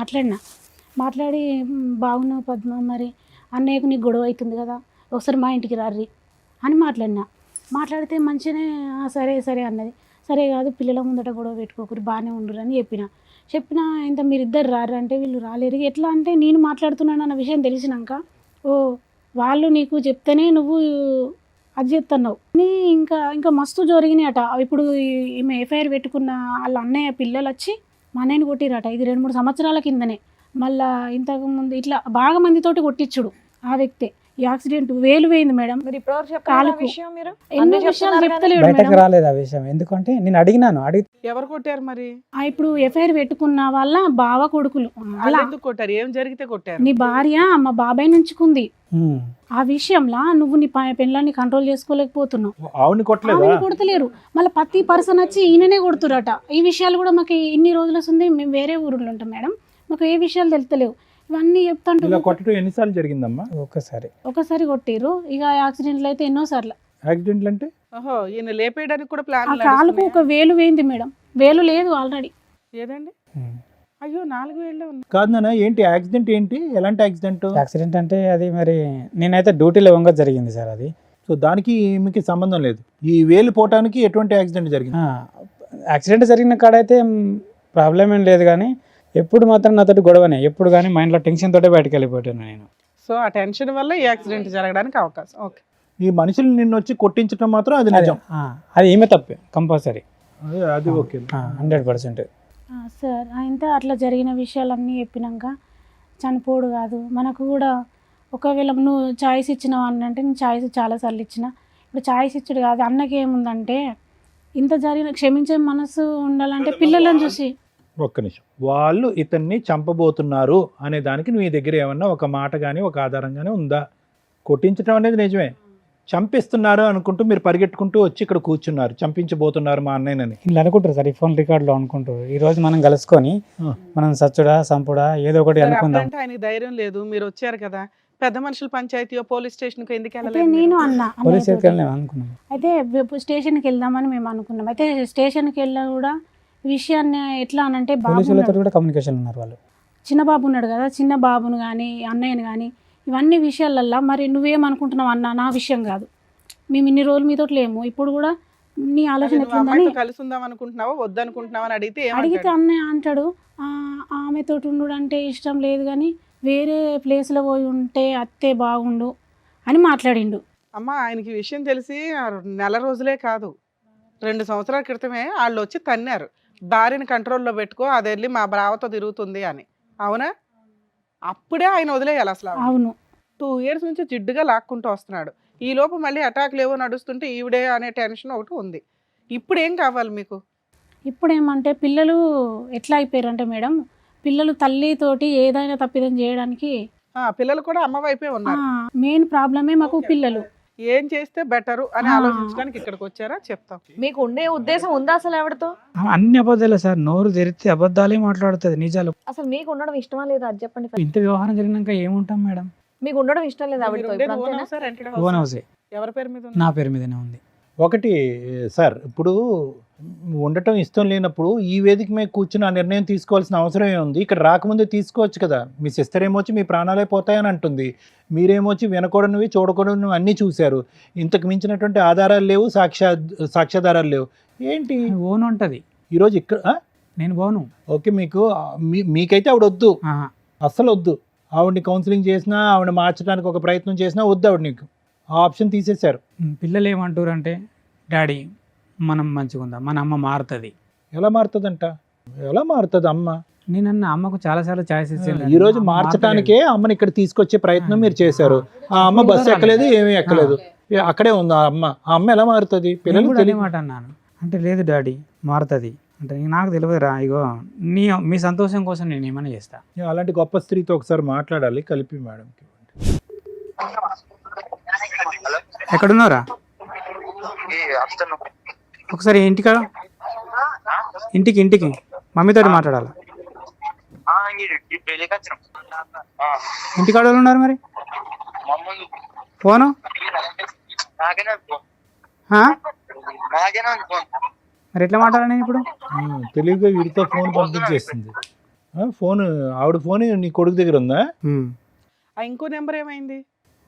మాట్లాడి బాగున్నావు పద్మ, మరి అన్నయ్యకు నీకు గొడవ అవుతుంది కదా, ఒకసారి మా ఇంటికి రారి అని మాట్లాడితే మంచిగానే సరే అన్నది. సరే కాదు, పిల్లల ముందట గొడవ పెట్టుకోకూరి, బాగానే ఉండరు అని చెప్పిన ఇంత మీరిద్దరు రారు అంటే వీళ్ళు రాలేరు. ఎట్లా అంటే నేను మాట్లాడుతున్నాను అన్న విషయం తెలిసినాక, ఓ వాళ్ళు నీకు చెప్తేనే నువ్వు అది చేస్తున్నావు నీ ఇంకా ఇంకా మస్తు జరిగినాయట. ఇప్పుడు ఈమె ఎఫ్ఐఆర్ పెట్టుకున్న వాళ్ళ అన్నయ్య పిల్లలు వచ్చి మా అన్నయ్యని కొట్టిరట. ఇది 2-3 సంవత్సరాల కిందనే. మళ్ళా ఇంతకు ముందు ఇట్లా బాగా మందితోటి కొట్టించుడు ఆ వ్యక్తే. ఈ యాక్సిడెంట్ వేలు వేయింది మేడం. మీరు ఇప్పటివరకు చెప్పాలి కాలుకు. విషయం మీరు ఎన్నో అన్నీ విషయాలు చెప్తున్నారు కానీ చెప్తలేడు బయటకు మేడం. రాలేదు ఆ విషయం. ఎందుకంటే నేను అడిగినాను, ఎవరు కొట్టారు మరి? ఇప్పుడు ఎఫ్ఐఆర్ పెట్టుకున్న వాళ్ళ బావ కొడుకులు వాళ్ళు అలా ఎందుకు కొట్టారు? ఏం జరిగితే కొట్టారు? నీ భార్య మా బాబాయ్ నుంచుకుంది. ఉమ్, ఆ విషయంలో నువ్వు నీ పెళ్ళాన్ని కంట్రోల్ చేసుకోలేకపోతున్నావు. ఆవిడని కొట్టలేదా? ఆమెను కొడతలేరు. మళ్ళీ ప్రతి పర్సన్ వచ్చి ఈయననే కొడుతురట. ఈ విషయాలు కూడా మాకు ఇన్ని రోజులు వస్తుంది. మేము వేరే ఊరిలో ఉంటాం మేడం. మాకు ఏ విషయాలు తెలుస్తలేవు. ఇవన్నీ ఇలా చెప్తాంటారు. కొట్టడం ఎన్నిసార్లు జరిగిందమ్మా? ఒక్కసారి ఒకసారి కొట్టిరు. ఇక యాక్సిడెంట్లు అయితే ఎన్నోసార్లు. యాక్సిడెంట్లు అంటే ఓహో, ఈయన లేపేయడానికి కూడా ఆ ప్లాన్ కాలుకు ఒక వేలు వేయింది మేడం. వేలు లేదు ఆల్రెడీ. ఏదండి? ఉమ్. అయ్యో 4 వేళ్ళే ఉంది. కాదు నాన్న, ఏంటి యాక్సిడెంట్? ఏంటి ఎలాంటి యాక్సిడెంట్? యాక్సిడెంట్ అంటే అది మరి నేనైతే డ్యూటీలో వంగ జరిగింది సార్. అది సో దానికి మీకు సంబంధం లేదు. ఈ వేలు పోవటానికి ఎటువంటి యాక్సిడెంట్ జరిగింది? యాక్సిడెంట్ జరిగిన కాడైతే ప్రాబ్లం ఏం లేదు, కానీ ఎప్పుడు మాత్రం నాతోటి గొడవనే. ఎప్పుడు కానీ మైండ్లో టెన్షన్ తోటే బయటకు వెళ్ళిపోయాను నేను. సో ఆ టెన్షన్ వల్ల ఈ యాక్సిడెంట్ జరగడానికి అవకాశం. ఓకే. ఈ మనుషులు నిన్ను వచ్చి కొట్టించడం మాత్రం అది నిజం. అది ఏమే తప్పే కంపల్సరీ. అది ఓకే. 100%. సార్ అయితే అట్లా జరిగిన విషయాలన్నీ చెప్పినాక చనిపోడు కాదు. మనకు కూడా ఒకవేళ నువ్వు ఛాయిస్ ఇచ్చినావు అంటే నేను ఛాయిస్ చాలాసార్లు ఇచ్చిన. ఇప్పుడు ఛాయిస్ ఇచ్చుడు కాదు. అన్నకి ఏముందంటే ఇంత జరిగిన క్షమించే మనసు ఉండాలంటే పిల్లలను చూసి. ఒక్క నిమిషం. వాళ్ళు ఇతన్ని చంపబోతున్నారు అనే దానికి నీ దగ్గర ఏమన్నా ఒక మాట కానీ ఒక ఆధారం కానీ ఉందా? కొట్టించడం అనేది నిజమే. చంపిస్తున్నారు అనుకుంటూ మీరు పరిగెట్టుకుంటూ వచ్చి ఇక్కడ కూర్చున్నారు, చంపించబోతున్నారు మా అన్నయ్యనని. ఇలా అనుకుంటారు సార్, ఈ ఫోన్ రికార్డులో అనుకుంటారు. ఈ రోజు మనం కలుసుకొని మనం సచ్చుడా సంపుడా ఏదో ఒకటి సరే, అనుకుందాం. అప్పుడంటే ఆయనకి ధైర్యం లేదు. మీరు వచ్చారు కదా, పెద్ద మనుషుల పంచాయతీయో పోలీస్ స్టేషన్కి ఎందుకు అయితే వెళ్ళలేదు? నేను అన్నా పోలీస్ అన్నయ్యతోటి. వెళ్ళాం అనుకున్నాం. అయితే స్టేషన్కి వెళ్దామని మేము అనుకున్నాం. అయితే స్టేషన్కి వెళ్ళా కూడా విషయాన్ని ఎట్లా అనంటే బాబు పోలీసులతో ఉన్నాడు. కూడా కమ్యూనికేషన్ ఉన్నారు వాళ్ళు. చిన్న బాబు ఉన్నాడు కదా, చిన్న బాబును కానీ అన్నయ్యని కానీ ఇవన్నీ విషయాలల్లో మరి నువ్వేమనుకుంటున్నావు అన్న, నా విషయం కాదు. మేము ఇన్ని రోజులు మీతో లేము. ఇప్పుడు కూడా నీ ఆలోచన నువ్వు ఎట్లుందని అమ్మాయితో కలిసి ఉందాం అనుకుంటున్నావా వద్దనుకుంటున్నావా అని అడిగితే అడిగితే ఏమంటాడు? అన్నయ్య అంటాడు ఆమెతో ఉండు అంటే ఇష్టం లేదు కానీ వేరే ప్లేస్లో పోయి ఉంటే అత్తే బాగుండు అని మాట్లాడిండు. అమ్మ, ఆయనకి ఈ విషయం తెలిసి 4 రోజులే కాదు, 2 సంవత్సరాల క్రితమే వాళ్ళు వచ్చి తన్నారు, భార్యని కంట్రోల్లో పెట్టుకో, అది వెళ్ళి మా బ్రావతో తిరుగుతుంది అని. అవునా? అప్పుడే ఆయన వదిలేయాలి అసలు. అవును. 2 years నుంచి జిడ్డుగా లాక్కుంటూ వస్తున్నాడు. ఈ లోపు మళ్ళీ అటాక్లు ఏవో నడుస్తుంటే ఈవిడే అనే టెన్షన్ ఒకటి ఉంది. ఇప్పుడు ఏం కావాలి మీకు? ఇప్పుడు ఏమంటే పిల్లలు ఎట్లా అయిపోయారు అంటే మేడం, పిల్లలు తల్లితోటి ఏదైనా తప్పిదం చేయడానికి పిల్లలు కూడా అమ్మ వైపే ఉన్నారు. మెయిన్ ప్రాబ్లమే మాకు పిల్లలు. ఏం చేస్తే బెటరు అని ఆలోచించడానికి ఇక్కడికి వచ్చారా? చెప్తాం. మీకు ఉండే ఉద్దేశం ఉందా అసలు ఎవరితో? అన్ని అబద్ధాలే సార్. నోరు తెరిస్తే అబద్ధాలే మాట్లాడుతుంది, నిజాలు. అసలు మీకు ఉండడం ఇష్టమా లేదా అది చెప్పండి first. ఇంత వ్యవహారం జరిగినాక ఏముంటాం మేడం? మీకు ఉండడం ఇష్టం లేదా ఆవిడతో? మీరు ఉండేది ఇప్పుడు own అంతేనా? house ఆ, rented ఓన్ house ఆ? హౌసే. ఎవరి పేరు మీద ఉంది? నా పేరు మీదనే ఉంది. ఒకటి సార్, ఇప్పుడు ఉండటం ఇష్టం లేనప్పుడు ఈ వేదిక మీద కూర్చుని ఆ నిర్ణయం తీసుకోవాల్సిన అవసరం ఏముంది? ఇక్కడ రాకముందే తీసుకోవచ్చు కదా. మీ సిస్టర్ ఏమొచ్చి మీ ప్రాణాలే పోతాయని అంటుంది, మీరేమొచ్చి వినకూడనివి చూడకూడనివి అన్నీ చూశారు. ఇంతకు మించినటువంటి ఆధారాలు లేవు, సాక్ష్యాధారాలు లేవు. ఏంటి ఓన్ ఉంటుంది. ఈరోజు ఇక్కడ నేను బాను. ఓకే, మీకైతే ఆవిడ వద్దు, ఆహా. అస్సలు వద్దు. ఆవిడని కౌన్సిలింగ్ చేసినా, ఆవిడ మార్చడానికి ఒక ప్రయత్నం చేసినా వద్దు ఆవిడ. నీకు ఆ ఆప్షన్ తీసేశారు. పిల్లలు ఏమంటారు అంటే, డాడీ మనం మంచిగా ఉందాం, మన అమ్మ మారుతుంది. ఎలా మారుతుందంట? ఎలా మారుతుంది అమ్మ? నేనన్న అమ్మకు చాలాసార్లు ఛాయిస్ ఇచ్చాను. ఈ రోజు మార్చడానికే అమ్మని ఇక్కడ తీసుకొచ్చే ప్రయత్నం మీరు చేశారు. ఆ అమ్మ బస్సు ఎక్కలేదు, ఏమీ ఎక్కలేదు, అక్కడే ఉంది ఆ అమ్మ. ఆ అమ్మ ఎలా మారుతుంది? పిల్లలు అదే మాట అన్నాను. అంటే లేదు డాడీ మారుతుంది అంటే, నాకు తెలియదురా, ఇగో మీ సంతోషం కోసం నేను ఏమైనా చేస్తా. అలాంటి గొప్ప స్త్రీతో ఒకసారి మాట్లాడాలి, కలిపి మేడంకి. ఎక్కడున్నారా? ఒకసారి ఇంటికి మమ్మీతోటి మాట్లాడాలి. ఇంటికాడ వాళ్ళు ఉన్నారు మరి? ఫోను మరి ఎట్లా మాట్లాడాలి నేను ఇప్పుడు? తెలివిగా వీడితో ఫోన్ పంపించేస్తుంది. ఫోన్ ఆవిడ ఫోన్ నీ కొడుకు దగ్గర ఉందా? ఇంకో నెంబర్ ఏమైంది?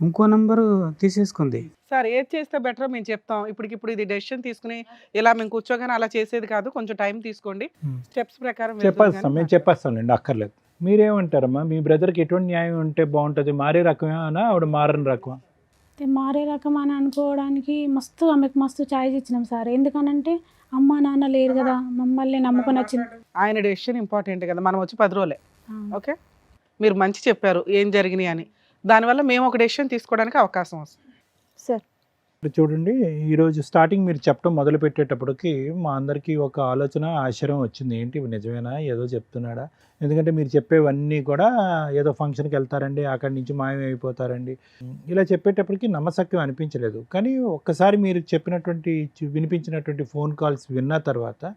ఇంకో నంబరు తీసేసుకుంది. సార్, ఏది చేస్తే బెటరో మేము చెప్తాం. ఇప్పటికిప్పుడు ఇది డెసిషన్ తీసుకుని ఇలా మేము కూర్చోగానే అలా చేసేది కాదు, కొంచెం టైం తీసుకోండి, స్టెప్స్ ప్రకారం చెప్పేస్తాం, మేము చెప్పేస్తాంలేండి, అక్కర్లేదు. మీరేమంటారమ్మా? మీ బ్రదర్కి ఎటువంటి న్యాయం ఉంటే బాగుంటుంది? మారే రకమేనా ఆవిడ మారని రకమా? మారే రకం అని అనుకోవడానికి ఆమెకు మస్తు ఛాయిస్ ఇచ్చినాం సార్. ఎందుకనంటే అమ్మ నాన్న లేరు కదా, మమ్మల్ని నమ్ముకొని వచ్చింది. ఆయన డెసిషన్ ఇంపార్టెంట్ కదా, మనం వచ్చి 10 రోజులే. ఆ, ఓకే, మీరు మంచి చెప్పారు ఏం జరిగినాయి అని, దానివల్ల మేము ఒక డెసిషన్ తీసుకోవడానికి అవకాశం వస్తుంది. సార్ ఇప్పుడు చూడండి, ఈరోజు స్టార్టింగ్ మీరు చెప్పడం మొదలు పెట్టేటప్పటికి మా అందరికీ ఒక ఆలోచన, ఆశ్చర్యం వచ్చింది. ఏంటి ఇవి నిజమేనా, ఏదో చెప్తున్నాడా? ఎందుకంటే మీరు చెప్పేవన్నీ కూడా ఏదో ఫంక్షన్కి వెళ్తారండి, అక్కడి నుంచి మాయమైపోతారండి, ఇలా చెప్పేటప్పటికి నమ్మశక్యం అనిపించలేదు. కానీ ఒక్కసారి మీరు చెప్పినటువంటి వినిపించినటువంటి ఫోన్ కాల్స్ విన్న తర్వాత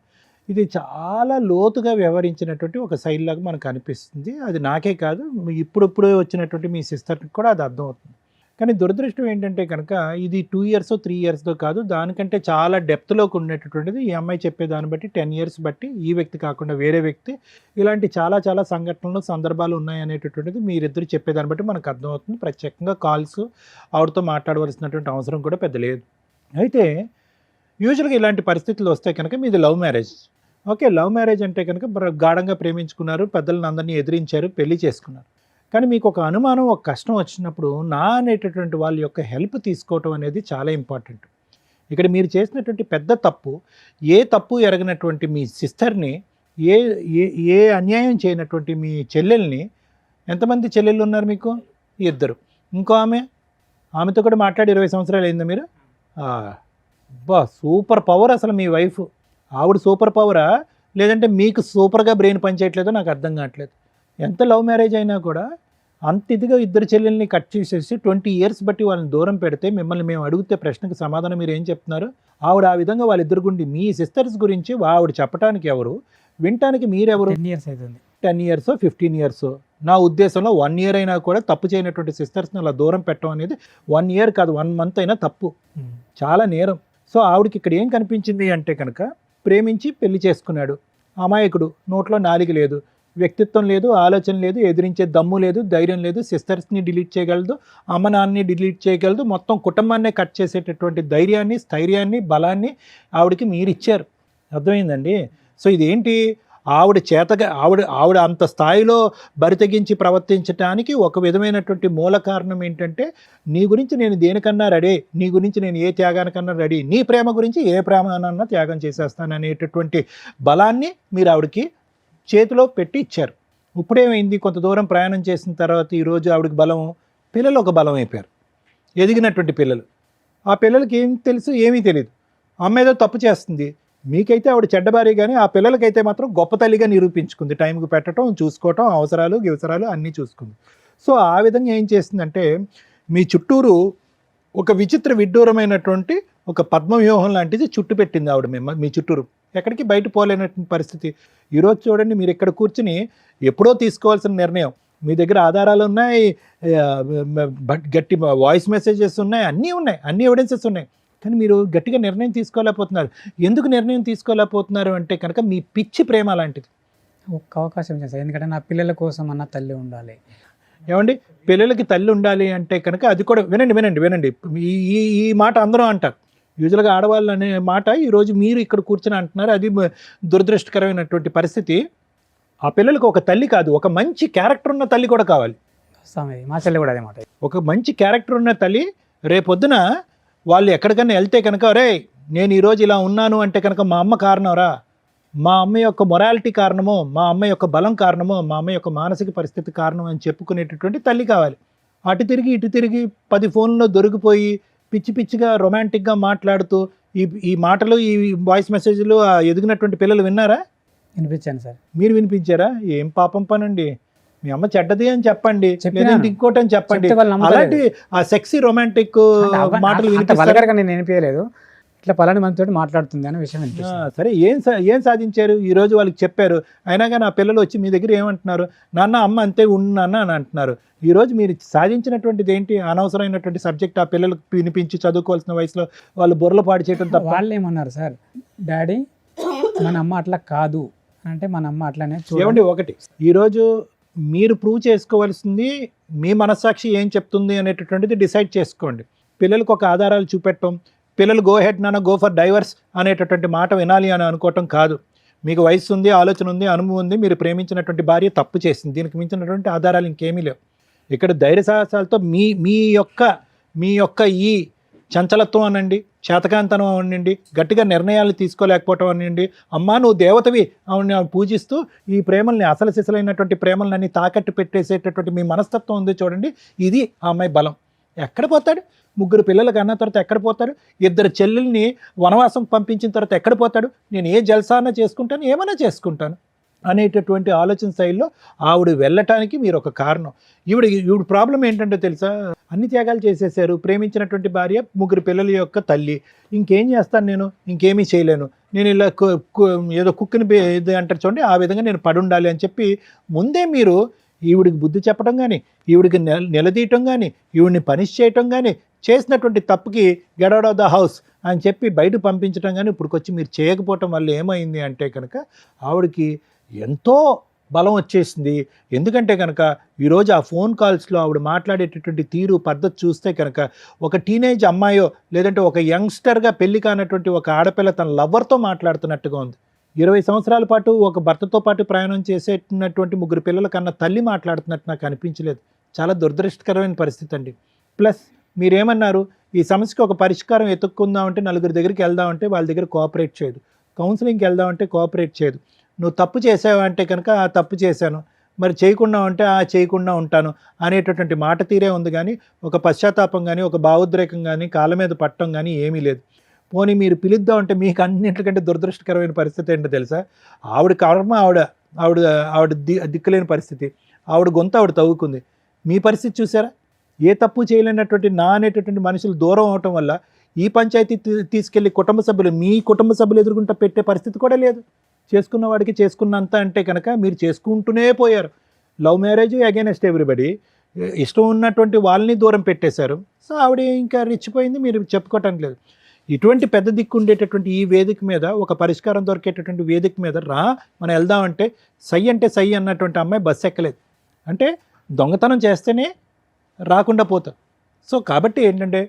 ఇది చాలా లోతుగా వ్యవహరించినటువంటి ఒక శైలి లాగా మనకు అనిపిస్తుంది. అది నాకే కాదు, ఇప్పుడే వచ్చినటువంటి మీ సిస్టర్కి కూడా అది అర్థమవుతుంది. కానీ దురదృష్టం ఏంటంటే కనుక ఇది 2 years 3 years కాదు, దానికంటే చాలా డెప్త్లోకి ఉండేటటువంటిది. ఈ అమ్మాయి చెప్పే దాన్ని బట్టి 10 years బట్టి, ఈ వ్యక్తి కాకుండా వేరే వ్యక్తి, ఇలాంటి చాలా చాలా సంఘటనలు, సందర్భాలు ఉన్నాయనేటటువంటిది మీరిద్దరు చెప్పేదాన్ని బట్టి మనకు అర్థమవుతుంది. ప్రత్యేకంగా కాల్స్ ఆవిడతో మాట్లాడవలసినటువంటి అవసరం కూడా పెద్ద లేదు. అయితే యూజువల్గా ఇలాంటి పరిస్థితులు వస్తే కనుక మీది love marriage. Okay, love marriage అంటే కనుక గాఢంగా ప్రేమించుకున్నారు, పెద్దలను అందరినీ ఎదిరించారు, పెళ్లి చేసుకున్నారు. కానీ మీకు ఒక అనుమానం, ఒక కష్టం వచ్చినప్పుడు అనేటటువంటి వాళ్ళ యొక్క హెల్ప్ తీసుకోవటం అనేది చాలా ఇంపార్టెంట్. ఇక్కడ మీరు చేసినటువంటి పెద్ద తప్పు, ఏ తప్పు ఎరగనటువంటి మీ సిస్టర్ని, ఏ ఏ ఏ అన్యాయం చేయనటువంటి మీ చెల్లెల్ని, ఎంతమంది చెల్లెళ్ళు ఉన్నారు మీకు? 2. ఇంకో ఆమెతో కూడా మాట్లాడి 20 సంవత్సరాలు అయిందా మీరు? సూపర్ పవర్ అసలు మీ వైఫ్. ఆవిడ సూపర్ పవరా, లేదంటే మీకు సూపర్గా బ్రెయిన్ పనిచేయట్లేదో నాకు అర్థం కావట్లేదు. ఎంత లవ్ మ్యారేజ్ అయినా కూడా అంత ఇదిగా ఇద్దరు చెల్లెల్ని కట్ చేసేసి 20 years బట్టి వాళ్ళని దూరం పెడితే, మిమ్మల్ని మేము అడిగితే ప్రశ్నకు సమాధానం మీరు ఏం చెప్తున్నారు? ఆవిడ ఆ విధంగా వాళ్ళిద్దరు గుండి మీ సిస్టర్స్ గురించి ఆవిడ చెప్పడానికి ఎవరు, వినటానికి మీరెవరు? 10 years అవుతుంది. 10 years 15 years, నా ఉద్దేశంలో 1 year అయినా కూడా తప్పు చేయనటువంటి సిస్టర్స్ని అలా దూరం పెట్టడం అనేది 1 year కాదు 1 month అయినా తప్పు, చాలా నేరం. సో ఆవిడకి ఇక్కడ ఏం కనిపించింది అంటే కనుక, ప్రేమించి పెళ్లి చేసుకున్నాడు అమాయకుడు, నోట్లో నాలిక లేదు, వ్యక్తిత్వం లేదు, ఆలోచన లేదు, ఎదిరించే దమ్ము లేదు, ధైర్యం లేదు, సిస్టర్స్ని డిలీట్ చేయగలదు, అమ్మ నాన్నని డిలీట్ చేయగలదు, మొత్తం కుటుంబాన్నే కట్ చేసేటటువంటి ధైర్యాన్ని, స్థైర్యాన్ని, బలాన్ని ఆవిడకి మీరు ఇచ్చారు. అర్థమైందండి? సో ఇదేంటి, ఆవిడ చేతగా ఆవిడ అంత స్థాయిలో బరితెగించి ప్రవర్తించడానికి ఒక విధమైనటువంటి మూల కారణం ఏంటంటే, నీ గురించి నేను దేనికన్నా రెడీ, నీ గురించి నేను ఏ త్యాగానికన్నా రెడీ, నీ ప్రేమ గురించి ఏ ప్రేమనన్నా త్యాగం చేసేస్తాను అనేటటువంటి బలాన్ని మీరు ఆవిడకి చేతిలో పెట్టి ఇచ్చారు. ఇప్పుడేమైంది, కొంత దూరం ప్రయాణం చేసిన తర్వాత ఈరోజు ఆవిడకి బలం, పిల్లలు ఒక బలం అయిపోయారు, ఎదిగినటువంటి పిల్లలు. ఆ పిల్లలకి ఏం తెలుసు, ఏమీ తెలియదు. అమ్మ ఏదో తప్పు చేస్తుంది, మీకైతే ఆవిడ చెడ్డబారి, కానీ ఆ పిల్లలకైతే మాత్రం గొప్ప తల్లిగా నిరూపించుకుంది. టైంకి పెట్టడం, చూసుకోవటం, అవసరాలు అన్నీ చూసుకుంది. సో ఆ విధంగా ఏం చేస్తుందంటే, మీ చుట్టూరు ఒక విచిత్ర విడ్డూరమైనటువంటి ఒక పద్మవ్యూహం లాంటిది చుట్టు పెట్టింది ఆవిడ మీ చుట్టూరు. ఎక్కడికి బయట పోలేనటువంటి పరిస్థితి. ఈరోజు చూడండి, మీరు ఇక్కడ కూర్చుని ఎప్పుడో తీసుకోవాల్సిన నిర్ణయం, మీ దగ్గర ఆధారాలు ఉన్నాయి, గట్టి వాయిస్ మెసేజెస్ ఉన్నాయి, అన్ని ఎవిడెన్సెస్ ఉన్నాయి, కానీ మీరు గట్టిగా నిర్ణయం తీసుకోలేకపోతున్నారు. ఎందుకు నిర్ణయం తీసుకోలేకపోతున్నారు అంటే కనుక మీ పిచ్చి ప్రేమ లాంటిది. ఒక్క అవకాశం చేస్తారు, ఎందుకంటే నా పిల్లల కోసం అన్న తల్లి ఉండాలి. ఏమండి, పిల్లలకి తల్లి ఉండాలి అంటే కనుక అది కూడా వినండి, ఈ మాట అందరూ అంటారు. యూజువల్గా ఆడవాళ్ళు అనే మాట ఈరోజు మీరు ఇక్కడ కూర్చొని అంటున్నారు, అది దురదృష్టకరమైనటువంటి పరిస్థితి. ఆ పిల్లలకు ఒక తల్లి కాదు, ఒక మంచి క్యారెక్టర్ ఉన్న తల్లి కూడా కావాలి. మా చెల్లి కూడా అదే మాట. ఒక మంచి క్యారెక్టర్ ఉన్న తల్లి రేపొద్దున వాళ్ళు ఎక్కడికన్నా వెళ్తే కనుక, రే నేను ఈరోజు ఇలా ఉన్నాను అంటే కనుక మా అమ్మ కారణంరా, మా అమ్మ యొక్క మొరాలిటీ కారణమో, మా అమ్మ యొక్క బలం కారణమో, మా అమ్మ యొక్క మానసిక పరిస్థితి కారణం అని చెప్పుకునేటటువంటి తల్లి కావాలి. అటు తిరిగి 10 ఫోన్లో దొరికిపోయి పిచ్చి పిచ్చిగా రొమాంటిక్గా మాట్లాడుతూ ఈ మాటలు, ఈ వాయిస్ మెసేజ్లు ఎదిగినటువంటి పిల్లలు విన్నారా? వినిపించాను సార్. మీరు వినిపించారా? ఏం పాపం పనండి, మీ అమ్మ చెడ్డది అని చెప్పండి, లేదంటే ఇంకోటి అని చెప్పండి. అలాంటి ఆ సెక్సీ రొమాంటిక్ మాటలు వినిపిస్తారు. నేను వినిపించలేదు, ఇట్లా పలాని మనతో మాట్లాడుతుంది అనే విషయం వినిపిస్తుంది. సరే, ఏం సాధించారు ఈరోజు? వాళ్ళకి చెప్పారు, అయినా కానీ ఆ పిల్లలు వచ్చి మీ దగ్గర ఏమంటున్నారు, నాన్న అమ్మ అంతే ఉన్నాన్న అని అంటున్నారు. ఈరోజు మీరు సాధించినటువంటిది ఏంటి? అనవసరమైనటువంటి సబ్జెక్ట్ ఆ పిల్లలకు వినిపించి చదువుకోవాల్సిన వయసులో వాళ్ళు బుర్రలు పాడు చేయడం తప్ప. వాళ్ళు ఏమన్నారు సార్, డాడీ మన అమ్మ అట్లా కాదు అంటే, మన అమ్మ అట్లానే. ఏమండి, ఒకటి ఈరోజు మీరు ప్రూవ్ చేసుకోవాల్సింది మీ మనస్సాక్షి ఏం చెప్తుంది అనేటటువంటిది డిసైడ్ చేసుకోండి. పిల్లలకు ఒక ఆధారాలు చూపెట్టడం, పిల్లలు గో హెడ్ నాన్న గో ఫర్ డైవర్స్ అనేటటువంటి మాట వినాలి అని అనుకోవటం కాదు. మీకు వయసు ఉంది, ఆలోచన ఉంది, అనుభవం ఉంది, మీరు ప్రేమించినటువంటి భార్య తప్పు చేసింది, దీనికి మించినటువంటి ఆధారాలు ఇంకేమీ లేవు. ఇక్కడ ధైర్య సాహసాలతో మీ యొక్క మీ యొక్క ఈ చంచలత్వం అనండి, చేతకాంతనం అనండి, గట్టిగా నిర్ణయాలు తీసుకోలేకపోవటం అనండి, అమ్మా నువ్వు దేవతవి ఆవిడని పూజిస్తూ ఈ ప్రేమల్ని అసలు సిసలైనటువంటి ప్రేమలన్నీ తాకట్టు పెట్టేసేటటువంటి మీ మనస్తత్వం ఉంది చూడండి, ఇది ఆ అమ్మాయి బలం. ఎక్కడ పోతాడు? 3 పిల్లలకు అన్న తర్వాత ఎక్కడ పోతాడు? 2 చెల్లెల్ని వనవాసం పంపించిన తర్వాత ఎక్కడ పోతాడు? నేను ఏ జల్సాన చేసుకుంటాను, ఏమైనా చేసుకుంటాను అనేటటువంటి ఆలోచన శైలిలో ఆవిడ వెళ్ళటానికి మీరు ఒక కారణం. ఈవిడ ప్రాబ్లం ఏంటంటే తెలుసా, అన్ని త్యాగాలు చేసేసారు, ప్రేమించినటువంటి భార్య, 3 పిల్లల యొక్క తల్లి, ఇంకేం చేస్తాను నేను, ఇంకేమీ చేయలేను, నేను ఇలా ఏదో కుక్కిని ఇది అంటారు చూడండి, ఆ విధంగా నేను పడుండాలి అని చెప్పి ముందే మీరు ఈవిడికి బుద్ధి చెప్పడం కానీ, ఈవిడికి నిలదీయటం కానీ, ఈవిడిని పనిష్ చేయటం కానీ, చేసినటువంటి తప్పుకి get out of the house అని చెప్పి బయట పంపించడం కానీ ఇప్పుడుకొచ్చి మీరు చేయకపోవటం వల్ల ఏమైంది అంటే కనుక ఆవిడకి ఎంతో బలం వచ్చేసింది. ఎందుకంటే కనుక ఈరోజు ఆ ఫోన్ కాల్స్లో ఆవిడ మాట్లాడేటటువంటి తీరు పద్ధతి చూస్తే కనుక ఒక టీనేజ్ అమ్మాయో లేదంటే ఒక యంగ్స్టర్గా పెళ్లి కానటువంటి ఒక ఆడపిల్ల తన లవ్వర్తో మాట్లాడుతున్నట్టుగా ఉంది. 20 సంవత్సరాల పాటు ఒక భర్తతో పాటు ప్రయాణం చేసేటటువంటి 3 పిల్లల కన్నా తల్లి మాట్లాడుతున్నట్టు నాకు అనిపించలేదు. చాలా దురదృష్టకరమైన పరిస్థితి అండి. ప్లస్ మీరేమన్నారు, ఈ సమస్యకి ఒక పరిష్కారం ఎత్తుక్కుందామంటే 4 దగ్గరికి వెళ్దామంటే వాళ్ళ దగ్గర కోఆపరేట్ చేయదు, కౌన్సిలింగ్కి వెళ్దామంటే కోఆపరేట్ చేయదు, నువ్వు తప్పు చేసావంటే కనుక ఆ తప్పు చేశాను, మరి చేయకుండా ఉంటే ఆ చేయకుండా ఉంటాను అనేటటువంటి మాట తీరే ఉంది. కానీ ఒక పశ్చాత్తాపం కానీ ఒక భావోద్రేకం కానీ కాళ్ళ మీద పట్టడం కానీ ఏమీ లేదు. పోనీ మీరు పిలుద్దామంటే మీకు అన్నింటికంటే దురదృష్టకరమైన పరిస్థితి ఏంటో తెలుసా, ఆవిడ కర్మ ఆవిడ దిక్కులేని పరిస్థితి, ఆవిడ గొంతు ఆవిడ తవ్వుకుంది. మీ పరిస్థితి చూసారా, ఏ తప్పు చేయలేనటువంటి నా అనేటటువంటి మనుషులు దూరం అవటం వల్ల ఈ పంచాయతీ తీసుకెళ్ళి మీ కుటుంబ సభ్యులు ఎదుర్కొంటూ పెట్టే పరిస్థితి కూడా లేదు. చేసుకున్న వాడికి చేసుకున్నంత అంటే కనుక మీరు చేసుకుంటూనే పోయారు. లవ్ మ్యారేజ్ అగైనెస్ట్ ఎవ్రీబడి, ఇష్టం ఉన్నటువంటి వాళ్ళని దూరం పెట్టేశారు. సో ఆవిడ ఇంకా రెచ్చిపోయింది, మీరు చెప్పుకోవటానికి లేదు. ఇటువంటి పెద్ద దిక్కు ఉండేటటువంటి ఈ వేదిక మీద ఒక పరిష్కారం దొరికేటటువంటి వేదిక మీద మనం వెళ్దామంటే సై అంటే సై అన్నటువంటి అమ్మాయి బస్సు ఎక్కలేదు. అంటే దొంగతనం చేస్తేనే రాకుండా పోతాం. సో కాబట్టి ఏంటంటే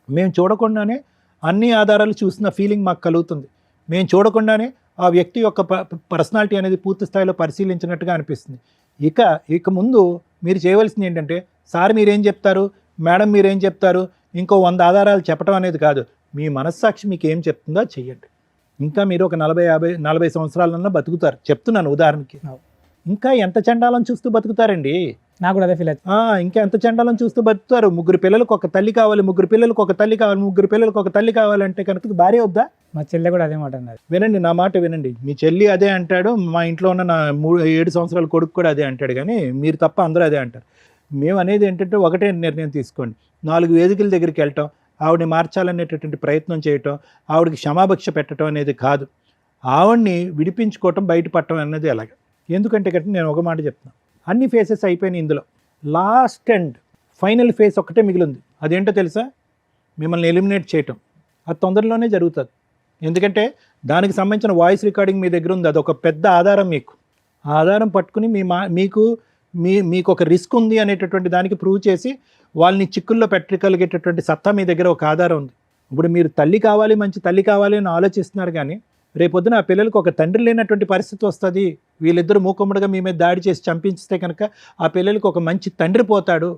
మేము చూడకుండానే అన్ని ఆధారాలు చూసిన ఫీలింగ్ మాకు కలుగుతుంది. మేము చూడకుండానే ఆ వ్యక్తి యొక్క పర్సనాలిటీ అనేది పూర్తి స్థాయిలో పరిశీలించినట్టుగా అనిపిస్తుంది. ఇక ముందు మీరు చేయవలసింది ఏంటంటే, సార్ మీరేం చెప్తారు, మేడం మీరేం చెప్తారు, ఇంకో 100 ఆధారాలు చెప్పడం అనేది కాదు, మీ మనస్సాక్షి మీకు ఏం చెప్తుందో చెయ్యండి. ఇంకా మీరు ఒక 40 సంవత్సరాలన్నా బతుకుతారు, చెప్తున్నాను ఉదాహరణకి. ఇంకా ఎంత చండాలం చూస్తూ బతుకుతారండి. నాకు కూడా అదే ఫీల్ అవుతుంది. ఇంకా ఎంత చండాలం చూస్తూ బతుకుతారు. 3 పిల్లలకు ఒక తల్లి కావాలి, 3 పిల్లలకు ఒక తల్లి కావాలి, 3 పిల్లలకు ఒక తల్లి కావాలంటే కనుక భార్య వద్దా? మా చెల్లె కూడా అదే మాట అన్నది. వినండి, నా మాట వినండి. మీ చెల్లి అదే అంటాడు, మా ఇంట్లో ఉన్న నా 7 సంవత్సరాల కొడుకు కూడా అదే అంటాడు, కానీ మీరు తప్ప అందరూ అదే అంటారు. మేము అనేది ఏంటంటే ఒకటే నిర్ణయం తీసుకోండి. 4 వేదికల దగ్గరికి వెళ్ళటం, ఆవిడని మార్చాలనేటటువంటి ప్రయత్నం చేయటం, ఆవిడకి క్షమాభిక్ష పెట్టడం అనేది కాదు, ఆవిడ్ని విడిపించుకోవటం, బయటపడటం అనేది ఎలాగ. ఎందుకంటే కనుక నేను ఒక మాట చెప్తాను, అన్ని ఫేసెస్ అయిపోయినాయి, ఇందులో లాస్ట్ అండ్ ఫైనల్ ఫేస్ ఒకటే మిగిలింది. అదేంటో తెలుసా, మిమ్మల్ని ఎలిమినేట్ చేయటం. అది తొందరలోనే జరుగుతుంది. ఎందుకంటే దానికి సంబంధించిన వాయిస్ రికార్డింగ్ మీ దగ్గర ఉంది, అదొక పెద్ద ఆధారం. మీకు ఆ ఆధారం పట్టుకుని మీకు ఒక రిస్క్ ఉంది అనేటటువంటి దానికి ప్రూవ్ చేసి వాళ్ళని చిక్కుల్లో పెట్టగలిగేటటువంటి సత్తా మీ దగ్గర ఒక ఆధారం ఉంది. ఇప్పుడు మీరు తల్లి కావాలి, మంచి తల్లి కావాలి అని ఆలోచిస్తున్నారు, కానీ రేపొద్దున ఆ పిల్లలకు ఒక తండ్రి లేనటువంటి పరిస్థితి వస్తుంది. వీళ్ళిద్దరూ మూకుమ్మడిగా మీ మీద దాడి చేసి చంపించితే కనుక ఆ పిల్లలకు ఒక మంచి తండ్రి పోతాడు,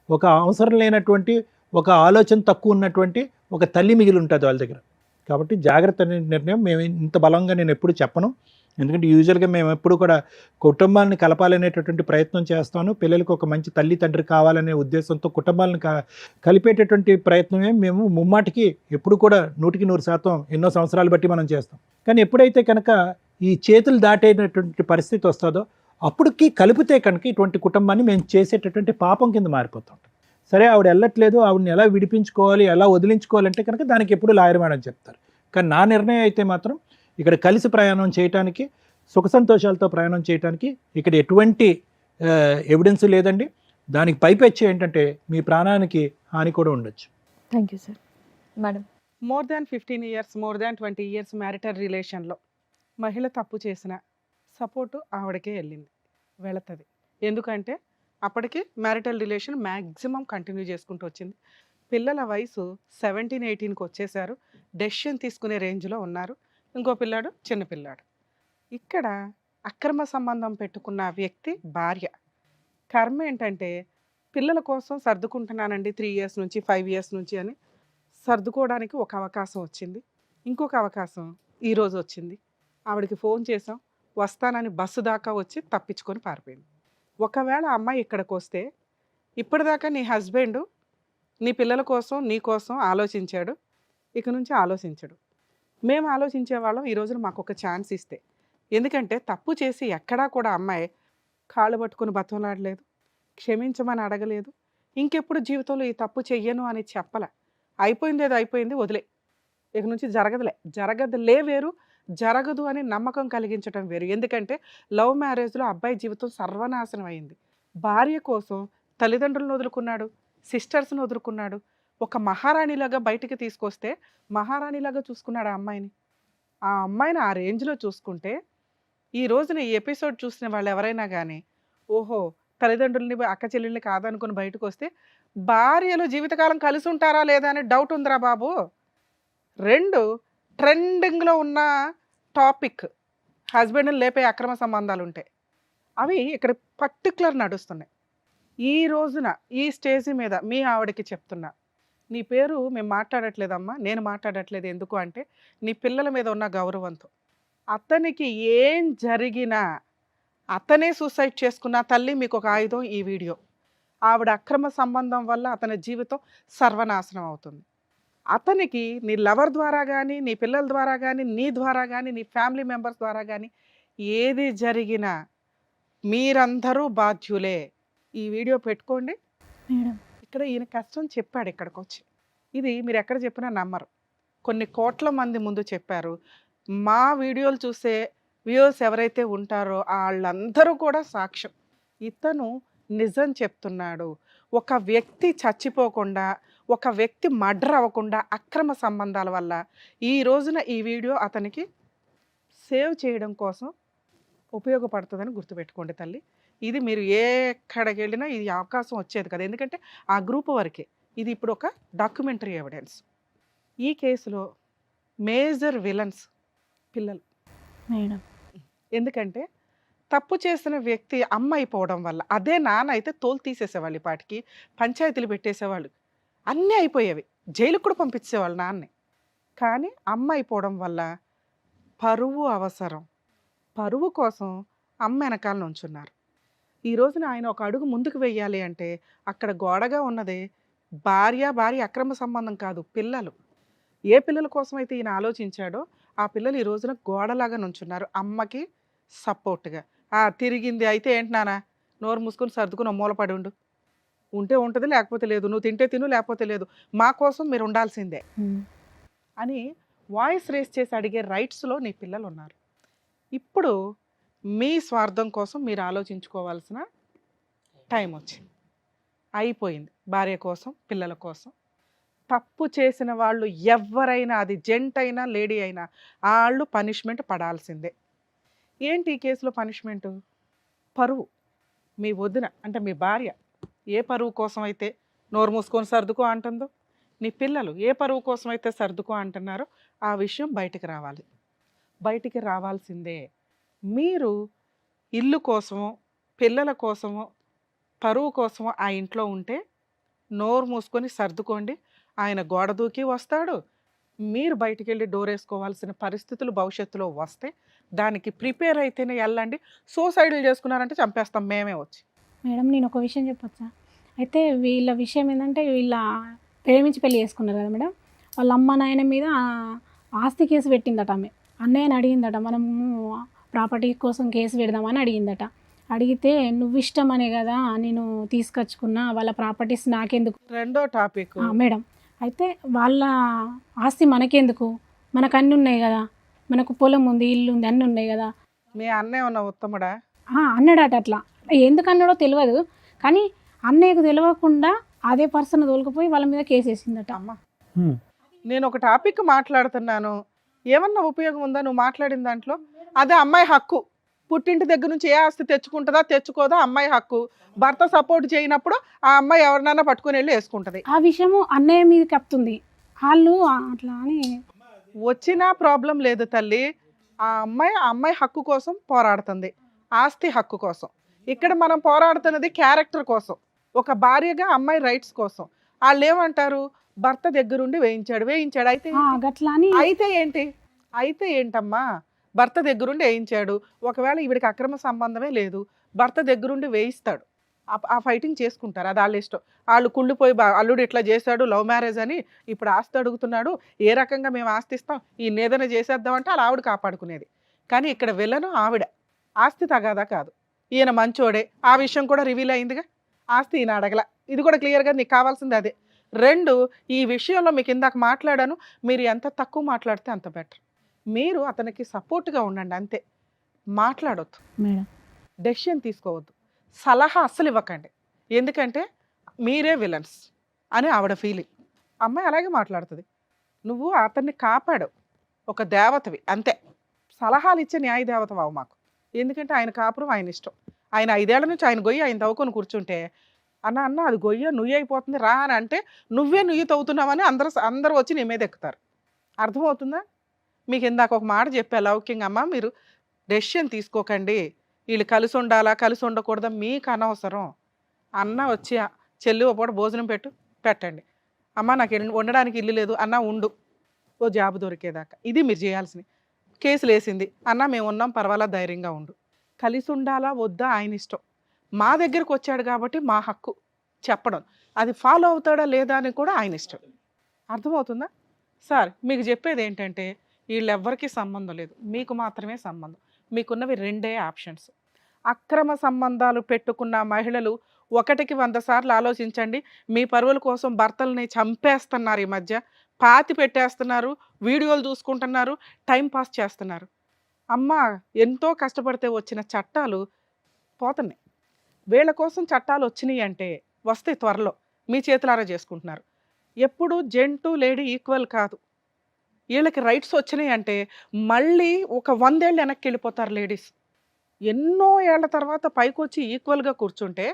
ఒక అవసరం లేనటువంటి, ఒక ఆలోచన తక్కువ ఉన్నటువంటి ఒక తల్లి మిగిలి ఉంటుంది వాళ్ళ దగ్గర. కాబట్టి జాగ్రత్త అనే నిర్ణయం మేము ఇంత బలంగా నేను ఎప్పుడు చెప్పను. ఎందుకంటే యూజువల్గా మేము ఎప్పుడు కూడా కుటుంబాలను కలపాలనేటటువంటి ప్రయత్నం చేస్తాను. పిల్లలకు ఒక మంచి తల్లి తండ్రి కావాలనే ఉద్దేశంతో కుటుంబాలను కలిపేటటువంటి ప్రయత్నమే మేము ముమ్మాటికి ఎప్పుడు కూడా 100% ఎన్నో సంవత్సరాలు బట్టి మనం చేస్తాం. కానీ ఎప్పుడైతే కనుక ఈ చేతులు దాటేటటువంటి పరిస్థితి వస్తుందో అప్పటికి కలిపితే కనుక ఇటువంటి కుటుంబాన్ని మేము చేసేటటువంటి పాపం కింద మారిపోతాం. సరే ఆవిడ వెళ్ళట్లేదు, ఆవిడని ఎలా విడిపించుకోవాలి, ఎలా వదిలించుకోవాలంటే కనుక దానికి ఎప్పుడు లాయర్ మేడం చెప్తారు. కానీ నా నిర్ణయం అయితే మాత్రం ఇక్కడ కలిసి ప్రయాణం చేయడానికి, సుఖ సంతోషాలతో ప్రయాణం చేయడానికి ఇక్కడ ఎటువంటి ఎవిడెన్స్ లేదండి. దానికి పైపెచ్చి ఏంటంటే మీ ప్రాణానికి హాని కూడా ఉండొచ్చు. Thank you sir. Madam, more than 15 years, more than 20 years marital రిలేషన్లో మహిళ తప్పు చేసిన సపోర్టు ఆవిడకే వెళుతుంది. ఎందుకంటే అప్పటికి మ్యారిటల్ రిలేషన్ మ్యాక్సిమం కంటిన్యూ చేసుకుంటూ వచ్చింది. పిల్లల వయసు 17-18కి వచ్చేసారు, డెసిషన్ తీసుకునే రేంజ్లో ఉన్నారు. ఇంకో పిల్లాడు చిన్నపిల్లాడు. ఇక్కడ అక్రమ సంబంధం పెట్టుకున్న వ్యక్తి భార్య. కర్మ ఏంటంటే పిల్లల కోసం సర్దుకుంటున్నానండి 3 ఇయర్స్ నుంచి 5 ఇయర్స్ నుంచి అని. సర్దుకోవడానికి ఒక అవకాశం వచ్చింది. ఇంకొక అవకాశం ఈరోజు వచ్చింది. ఆవిడకి ఫోన్ చేసాం. వస్తానని బస్సు దాకా వచ్చి తప్పించుకొని పారిపోయింది. ఒకవేళ ఆ అమ్మాయి ఇక్కడికి వస్తే ఇప్పటిదాకా నీ హస్బెండ్ నీ పిల్లల కోసం నీ కోసం ఆలోచించాడు, ఇక నుంచి ఆలోచించడు. మేము ఆలోచించే వాళ్ళం ఈ రోజున మాకు ఒక ఛాన్స్ ఇస్తే. ఎందుకంటే తప్పు చేసి ఎక్కడా కూడా అమ్మాయి కాళ్ళు పట్టుకుని బతంలాడలేదు, క్షమించమని అడగలేదు, ఇంకెప్పుడు జీవితంలో ఈ తప్పు చెయ్యను అని చెప్పల. అయిపోయింది ఏదో అయిపోయింది, వదిలే, ఇక నుంచి జరగదులే వేరు, జరగదు అని నమ్మకం కలిగించడం వేరు. ఎందుకంటే లవ్ మ్యారేజ్లో అబ్బాయి జీవితం సర్వనాశనం అయింది. భార్య కోసం తల్లిదండ్రులను వదులుకున్నాడు, సిస్టర్స్ని వదులుకున్నాడు. ఒక మహారాణిలాగా బయటికి తీసుకొస్తే మహారాణిలాగా చూసుకున్నాడు ఆ అమ్మాయిని. ఆ అమ్మాయిని ఆ రేంజ్లో చూసుకుంటే ఈ రోజున ఈ ఎపిసోడ్ చూసిన వాళ్ళు ఎవరైనా కానీ ఓహో తల్లిదండ్రుల్ని అక్క చెల్లెల్ని కాదనుకుని బయటకు వస్తే భార్యలు జీవితకాలం కలిసి ఉంటారా లేదా అనే డౌట్ ఉందిరా బాబు. 2 ట్రెండింగ్లో ఉన్న టాపిక్ హస్బెండ్ని లేపే అక్రమ సంబంధాలు ఉంటాయి. అవి ఇక్కడ పర్టికులర్ నడుస్తున్నాయి. ఈ రోజున ఈ స్టేజ్ మీద మీ ఆవిడకి చెప్తున్నా, నీ పేరు మేము మాట్లాడట్లేదమ్మా, నేను మాట్లాడట్లేదు. ఎందుకు అంటే నీ పిల్లల మీద ఉన్న గౌరవంతో. అతనికి ఏం జరిగినా అతనే సూసైడ్ చేసుకున్న తల్లి మీకు ఒక ఆయుధం ఈ వీడియో. ఆవిడ అక్రమ సంబంధం వల్ల అతని జీవితం సర్వనాశనం అవుతుంది. అతనికి నీ లవర్ ద్వారా కానీ నీ పిల్లల ద్వారా కానీ నీ ద్వారా కానీ నీ ఫ్యామిలీ మెంబర్స్ ద్వారా కానీ ఏది జరిగినా మీరందరూ బాధ్యులే. ఈ వీడియో పెట్టుకోండి. మేడం ఇక్కడ ఈయన కష్టం చెప్పాడు ఇక్కడికి వచ్చి. ఇది మీరు ఎక్కడ చెప్పినా నమ్మరు. కొన్ని కోట్ల మంది ముందు చెప్పారు. మా వీడియోలు చూసే వ్యూవర్స్ ఎవరైతే ఉంటారో వాళ్ళందరూ కూడా సాక్ష్యం. ఇతను నిజం చెప్తున్నాడు. ఒక వ్యక్తి చచ్చిపోకుండా, ఒక వ్యక్తి మర్డర్ అవ్వకుండా అక్రమ సంబంధాల వల్ల ఈ రోజున ఈ వీడియో అతనికి సేవ్ చేయడం కోసం ఉపయోగపడుతుందని గుర్తుపెట్టుకోండి తల్లి. ఇది మీరు ఎక్కడికి వెళ్ళినా ఇది అవకాశం వచ్చేది కదా, ఎందుకంటే ఆ గ్రూప్ వరకే. ఇది ఇప్పుడు ఒక డాక్యుమెంటరీ ఎవిడెన్స్. ఈ కేసులో మేజర్ విలన్స్ పిల్లలు. మేడం ఎందుకంటే తప్పు చేసిన వ్యక్తి అమ్మ అయిపోవడం వల్ల, అదే నాన్న అయితే తోలు తీసేసేవాళ్ళు, ఈ పాటికి పంచాయతీలు పెట్టేసేవాళ్ళు, అన్నీ అయిపోయేవి, జైలుకు కూడా పంపించేవాళ్ళు నాన్నే. కానీ అమ్మ అయిపోవడం వల్ల పరువు అవసరం, పరువు కోసం అమ్మ వెనకాల నుంచున్నారు. ఈ రోజున ఆయన ఒక అడుగు ముందుకు వెయ్యాలి అంటే అక్కడ గోడగా ఉన్నది భార్య అక్రమ సంబంధం కాదు, పిల్లలు. ఏ పిల్లల కోసం అయితే ఈయన ఆలోచించాడో ఆ పిల్లలు ఈ రోజున గోడలాగా నుంచున్నారు అమ్మకి సపోర్ట్గా. తిరిగింది అయితే ఏంటి నాన్న, నోరు మూసుకొని సర్దుకుని మూలపడి ఉండు, ఉంటే ఉంటుంది లేకపోతే లేదు, నువ్వు తింటే తిను లేకపోతే లేదు, మా కోసం మీరు ఉండాల్సిందే అని వాయిస్ రేస్ చేసి అడిగే రైట్స్లో నీ పిల్లలు ఉన్నారు. ఇప్పుడు మీ స్వార్థం కోసం మీరు ఆలోచించుకోవాల్సిన టైం వచ్చింది, అయిపోయింది. భార్య కోసం, పిల్లల కోసం. తప్పు చేసిన వాళ్ళు ఎవరైనా, అది జెంట్ అయినా లేడీ అయినా, వాళ్ళు పనిష్మెంట్ పడాల్సిందే. ఏంటి ఈ కేసులో పనిష్మెంటు? పరువు. మీ వదిన అంటే మీ భార్య ఏ పరువు కోసం అయితే నోరు మూసుకొని సర్దుకో అంటుందో, నీ పిల్లలు ఏ పరువు కోసం అయితే సర్దుకో అంటున్నారో ఆ విషయం బయటికి రావాలి, బయటికి రావాల్సిందే. మీరు ఇల్లు కోసమో పిల్లల కోసమో పరువు కోసమో ఆ ఇంట్లో ఉంటే నోరు మూసుకొని సర్దుకోండి. ఆయన గోడ దూకి వస్తాడు, మీరు బయటికి వెళ్ళి డోర్ వేసుకోవాల్సిన పరిస్థితులు భవిష్యత్తులో వస్తే దానికి ప్రిపేర్ అయితేనే వెళ్ళండి. సూసైడ్లు చేసుకున్నారంటే చంపేస్తాం మేమే వచ్చి. మేడం నేను ఒక విషయం చెప్పొచ్చా? అయితే వీళ్ళ విషయం ఏంటంటే వీళ్ళ ప్రేమించి పెళ్లి చేసుకున్నారు కదా మేడం, వాళ్ళ అమ్మ నాయన మీద ఆస్తి కేసు పెట్టిందట. ఆమె అన్నయ్యని అడిగిందట, మనము ప్రాపర్టీ కోసం కేసు పెడదామని అడిగిందట. అడిగితే నువ్వు ఇష్టమనే కదా నేను తీసుకొచ్చుకున్నా, వాళ్ళ ప్రాపర్టీస్ నాకెందుకు. రెండో టాపిక్ మేడం అయితే వాళ్ళ ఆస్తి మనకెందుకు, మనకు అన్నీ ఉన్నాయి కదా, మనకు పొలం ఉంది, ఇల్లు ఉంది, అన్నీ ఉన్నాయి కదా. మీ అన్నయ్య ఉన్న ఉత్తముడా? అన్నాడట. అట్లా ఎందుకు అన్నాడో తెలియదు, కానీ అన్నయ్యకు తెలియకుండా అదే పర్సన్ తోలుకుపోయి వాళ్ళ మీద కేసు వేసిందట. అమ్మ నేను ఒక టాపిక్ మాట్లాడుతున్నాను, ఏమన్నా ఉపయోగం ఉందా నువ్వు మాట్లాడిన దాంట్లో? అదే అమ్మాయి హక్కు. పుట్టింటి దగ్గర నుంచి ఏ ఆస్తి తెచ్చుకుంటుందా తెచ్చుకోదా అమ్మాయి హక్కు. భర్త సపోర్ట్ చేయనప్పుడు ఆ అమ్మాయి ఎవరినైనా పట్టుకుని వెళ్ళి వేసుకుంటుంది. ఆ విషయము అన్నయ్య మీద కప్తుంది వాళ్ళు అట్లా అని. వచ్చినా ప్రాబ్లం లేదు తల్లి, ఆ అమ్మాయి హక్కు కోసం పోరాడుతుంది, ఆస్తి హక్కు కోసం. ఇక్కడ మనం పోరాడుతున్నది క్యారెక్టర్ కోసం. ఒక భార్యగా అమ్మాయి రైట్స్ కోసం వాళ్ళు ఏమంటారు, భర్త దగ్గరుండి వేయించాడు అయితే గట్లా అని అయితే ఏంటమ్మా, భర్త దగ్గరుండి వేయించాడు, ఒకవేళ ఈవిడికి అక్రమ సంబంధమే లేదు, భర్త దగ్గరుండి వేయిస్తాడు, ఆ ఫైటింగ్ చేసుకుంటారు, అది వాళ్ళ ఇష్టం. వాళ్ళు కుళ్ళిపోయి అల్లుడు ఇట్లా చేశాడు, లవ్ మ్యారేజ్ అని ఇప్పుడు ఆస్తి అడుగుతున్నాడు, ఏ రకంగా మేము ఆస్తి ఇస్తాం, ఈ ఏదైనా చేసేద్దామంటే అలా ఆవిడ కాపాడుకునేది. కానీ ఇక్కడ విలను ఆవిడ, ఆస్తి తగాదా కాదు, ఈయన మంచోడే, ఆ విషయం కూడా రివీల్ అయిందిగా, ఆస్తి ఈయన అడగల, ఇది కూడా క్లియర్గా నీకు కావాల్సింది అదే. 2, ఈ విషయంలో మీకు ఇందాక మాట్లాడాను, మీరు ఎంత తక్కువ మాట్లాడితే అంత బెటర్. మీరు అతనికి సపోర్ట్గా ఉండండి అంతే, మాట్లాడొద్దు మేడం. డెసిషన్ తీసుకోవద్దు, సలహా అస్సలు ఇవ్వకండి, ఎందుకంటే మీరే విలన్స్ అని ఆవిడ ఫీలింగ్. అమ్మాయి అలాగే మాట్లాడుతుంది, నువ్వు అతన్ని కాపాడు, ఒక దేవతవి అంతే, సలహాలు ఇచ్చే న్యాయ దేవతవావు మాకు, ఎందుకంటే ఆయన కాపురం ఆయన ఇష్టం, ఆయన 5 ఏళ్ల నుంచి ఆయన గొయ్యి ఆయన తవ్వుకొని కూర్చుంటే అన్న అది గొయ్య నుయ్యి అయిపోతుంది రా అని అంటే నువ్వే నుయ్యి తవ్వుతున్నావని అందరూ వచ్చి నీ మీద ఎక్కుతారు. అర్థమవుతుందా? మీకు ఇందాక ఒక మాట చెప్పా లౌక్యంగా, అమ్మ మీరు డెసిషన్ తీసుకోకండి, వీళ్ళు కలిసి ఉండాలా కలిసి ఉండకూడదా మీకు అనవసరం, అన్న వచ్చి చెల్లి ఒక పూట భోజనం పెట్టండి, అమ్మ నాకు ఉండడానికి ఇల్లు లేదు అన్న ఉండు, ఓ జాబ్ దొరికేదాకా, ఇది మీరు చేయాల్సింది. కేసులు వేసింది అన్న మేము ఉన్నాం పర్వాలా ధైర్యంగా ఉండు, కలిసి ఉండాలా వద్దా ఆయన ఇష్టం, మా దగ్గరకు వచ్చాడు కాబట్టి మా హక్కు చెప్పడం, అది ఫాలో అవుతాడా లేదా అని కూడా ఆయన ఇష్టం. అర్థమవుతుందా? సార్ మీకు చెప్పేది ఏంటంటే వీళ్ళెవ్వరికీ సంబంధం లేదు, మీకు మాత్రమే సంబంధం, మీకున్నవి 2 ఆప్షన్స్. అక్రమ సంబంధాలు పెట్టుకున్న మహిళలు 1కి 100 సార్లు ఆలోచించండి, మీ పరువుల కోసం భర్తల్ని చంపేస్తున్నారు, ఈ మధ్య పాతి పెట్టేస్తున్నారు, వీడియోలు చూసుకుంటున్నారు, టైం పాస్ చేస్తున్నారు. అమ్మ ఎంతో కష్టపడితే వచ్చిన చట్టాలు పోతున్నాయి, వీళ్ళ కోసం చట్టాలు వచ్చినాయి అంటే వస్తాయి త్వరలో, మీ చేతులారా చేసుకుంటున్నారు. ఎప్పుడు జెంటు లేడీ ఈక్వల్ కాదు, వీళ్ళకి రైట్స్ వచ్చినాయి అంటే మళ్ళీ ఒక 100 ఏళ్ళు వెనక్కి వెళ్ళిపోతారు లేడీస్, ఎన్నో ఏళ్ల తర్వాత పైకి వచ్చి ఈక్వల్గా కూర్చుంటే